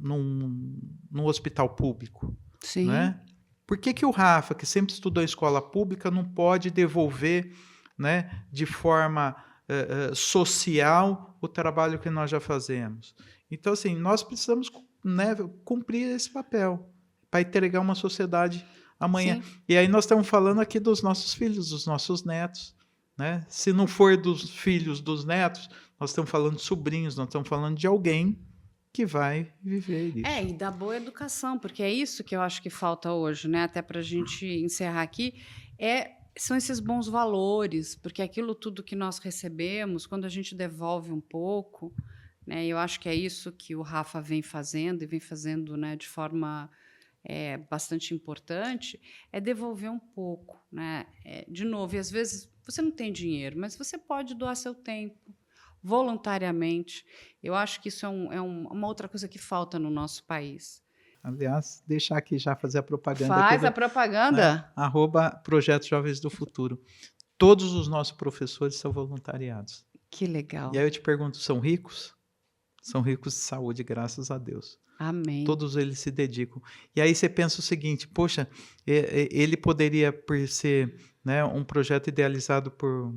num hospital público? Sim, Né? Por que o Rafa, que sempre estudou em escola pública, não pode devolver, né, de forma social o trabalho que nós já fazemos? Então, assim, nós precisamos, né, cumprir esse papel para entregar uma sociedade amanhã. sim. E aí nós estamos falando aqui dos nossos filhos, dos nossos netos. Né? Se não for dos filhos, dos netos, nós estamos falando de sobrinhos, nós estamos falando de alguém que vai viver isso. E da boa educação, porque é isso que eu acho que falta hoje, né? Até para a gente encerrar aqui, são esses bons valores, porque aquilo tudo que nós recebemos, quando a gente devolve um pouco, né? Eu acho que é isso que o Rafa vem fazendo e vem fazendo, né, de forma bastante importante, é devolver um pouco, né? De novo, e às vezes você não tem dinheiro, mas você pode doar seu tempo voluntariamente. Eu acho que isso uma outra coisa que falta no nosso país. Aliás, deixar aqui já fazer a propaganda aqui Faz a do, né, propaganda. @Projeto Jovens do Futuro. Todos os nossos professores são voluntariados. Que E aí legal. eu te pergunto, são ricos? São ricos de saúde, graças a Deus. Amém. Todos eles se dedicam. E aí você pensa o seguinte, poxa, ele poderia, por ser, né, um projeto idealizado por...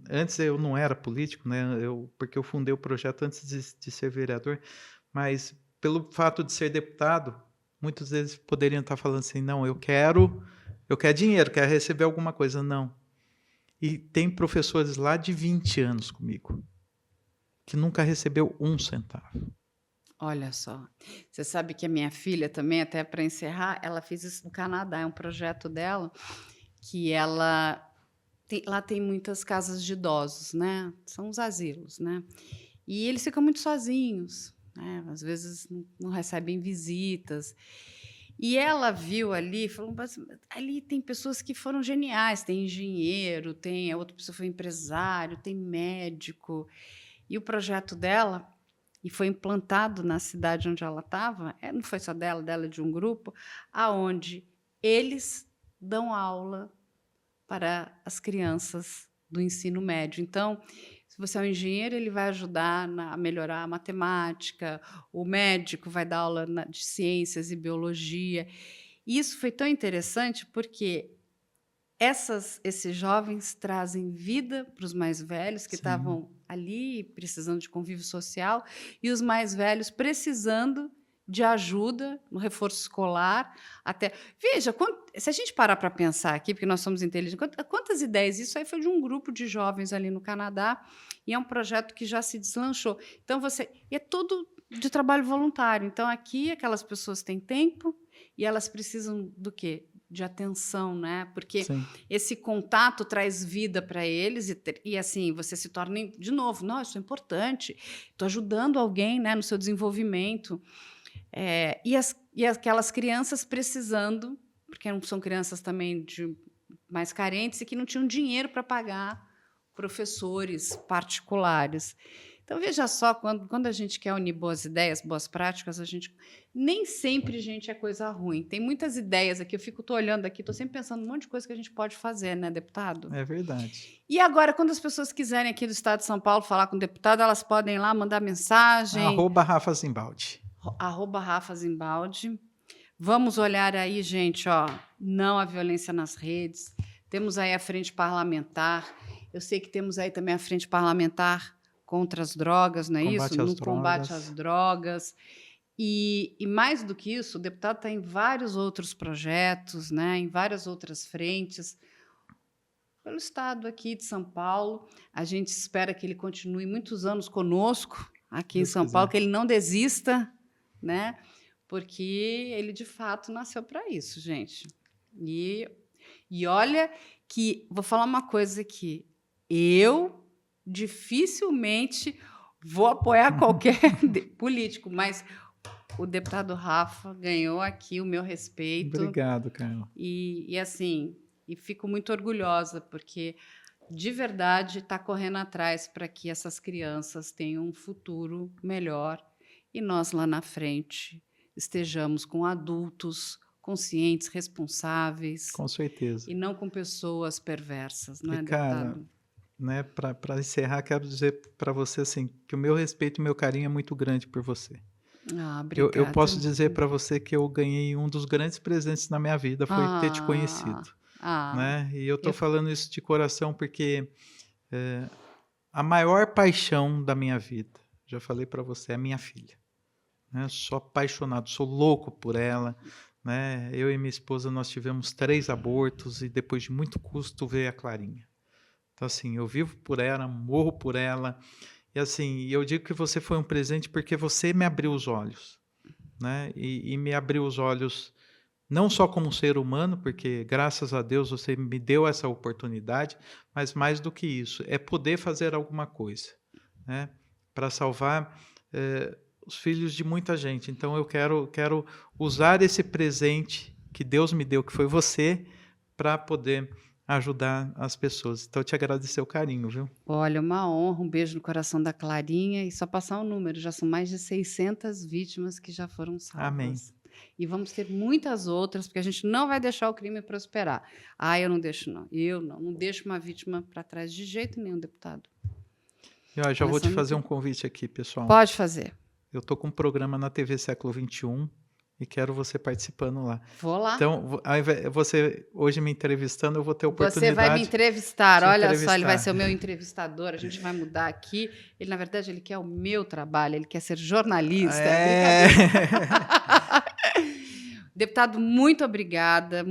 Antes eu não era político, né, porque eu fundei o projeto antes de ser vereador, mas pelo fato de ser deputado, muitos deles poderiam estar falando assim, não, eu quero dinheiro, quero receber alguma coisa. Não. E tem professores lá de 20 anos comigo, que nunca recebeu um centavo. Olha só, você sabe que a minha filha também, até para encerrar, ela fez isso no Canadá, é um projeto dela, que lá tem muitas casas de idosos, né? São os asilos, né? E eles ficam muito sozinhos, né? Às vezes não recebem visitas. E ela viu ali, falou, "Mas ali tem pessoas que foram geniais, tem engenheiro, tem a outra pessoa foi empresário, tem médico. E o projeto dela, e foi implantado na cidade onde ela estava, não foi só dela é de um grupo, aonde eles dão aula para as crianças do ensino médio. Então, se você é um engenheiro, ele vai ajudar a melhorar a matemática, o médico vai dar aula de ciências e biologia. E isso foi tão interessante porque esses jovens trazem vida para os mais velhos que Sim. estavam ali precisando de convívio social e os mais velhos precisando de ajuda no reforço escolar. Até veja, se a gente parar para pensar aqui, porque nós somos inteligentes, quantas ideias? Isso aí foi de um grupo de jovens ali no Canadá e é um projeto que já se deslanchou. Então é tudo de trabalho voluntário. Então aqui aquelas pessoas têm tempo e elas precisam do quê? De atenção, né? Porque Sim. esse contato traz vida para eles e assim você se torna de novo, não, isso é importante, estou ajudando alguém, né, no seu desenvolvimento. E aquelas crianças precisando, porque são crianças também mais carentes e que não tinham dinheiro para pagar professores particulares. Então, veja só, quando a gente quer unir boas ideias, boas práticas, nem sempre, gente, é coisa ruim. Tem muitas ideias aqui, tô olhando aqui, estou sempre pensando um monte de coisa que a gente pode fazer, né, deputado? É verdade. E agora, quando as pessoas quiserem aqui do Estado de São Paulo falar com o deputado, elas podem ir lá mandar mensagem. @Rafa Zimbaldi. @Rafa Zimbaldi. Vamos olhar aí, gente, ó, não à violência nas redes. Temos aí a frente parlamentar. Eu sei que temos aí também a frente parlamentar contra as drogas, não é isso? No combate às drogas. E mais do que isso, o deputado está em vários outros projetos, né, em várias outras frentes. Pelo Estado aqui de São Paulo, a gente espera que ele continue muitos anos conosco aqui em São Paulo, que ele não desista, né? Porque ele, de fato, nasceu para isso, gente. E olha que... Vou falar uma coisa aqui. Eu dificilmente vou apoiar qualquer político, mas o deputado Rafa ganhou aqui o meu respeito. Obrigado, Carla. E assim, fico muito orgulhosa, porque, de verdade, está correndo atrás para que essas crianças tenham um futuro melhor e nós, lá na frente, estejamos com adultos conscientes, responsáveis. Com certeza. E não com pessoas perversas, não é, deputado? deputado? Né, para encerrar, quero dizer para você assim, que o meu respeito e o meu carinho é muito grande por você. Obrigada. Eu posso dizer para você que eu ganhei um dos grandes presentes na minha vida, foi ter te conhecido. Né? E eu estou falando isso de coração porque a maior paixão da minha vida, já falei para você, é a minha filha. Né? Sou apaixonado, sou louco por ela. Né? Eu e minha esposa, nós tivemos 3 abortos e depois de muito custo veio a Clarinha. Então, assim, eu vivo por ela, morro por ela. E, assim, eu digo que você foi um presente porque você me abriu os olhos. Né? E me abriu os olhos não só como ser humano, porque, graças a Deus, você me deu essa oportunidade, mas mais do que isso, é poder fazer alguma coisa, né? Para salvar os filhos de muita gente. Então, eu quero usar esse presente que Deus me deu, que foi você, para poder ajudar as pessoas. Então, eu te agradecer o carinho, viu? Olha, uma honra, um beijo no coração da Clarinha. E só passar um número, já são mais de 600 vítimas que já foram salvas. Amém. E vamos ter muitas outras, porque a gente não vai deixar o crime prosperar. Eu não deixo, não. Eu não deixo uma vítima para trás de jeito nenhum, deputado. Eu já vou te fazer um convite aqui, pessoal. Pode fazer. Eu estou com um programa na TV Século XXI e quero você participando lá. Vou lá. Então, você hoje me entrevistando, eu vou ter a oportunidade. Você vai me entrevistar, olha só, ele vai ser o meu entrevistador, a gente vai mudar aqui. Ele, na verdade, ele quer o meu trabalho, ele quer ser jornalista. Deputado, muito obrigada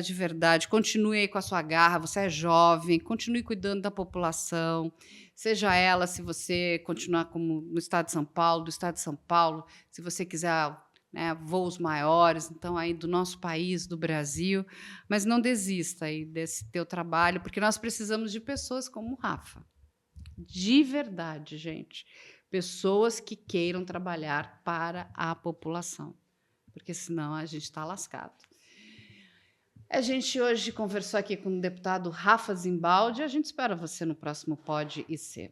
de verdade. Continue aí com a sua garra, você é jovem, continue cuidando da população, seja ela, se você continuar como no estado de São Paulo, do estado de São Paulo, se você quiser, né, voos maiores, então aí do nosso país, do Brasil, mas não desista aí desse teu trabalho, porque nós precisamos de pessoas como o Rafa. De verdade, gente. Pessoas que queiram trabalhar para a população, porque senão a gente está lascado. A gente hoje conversou aqui com o deputado Rafa Zimbaldi e a gente espera você no próximo Pode IC.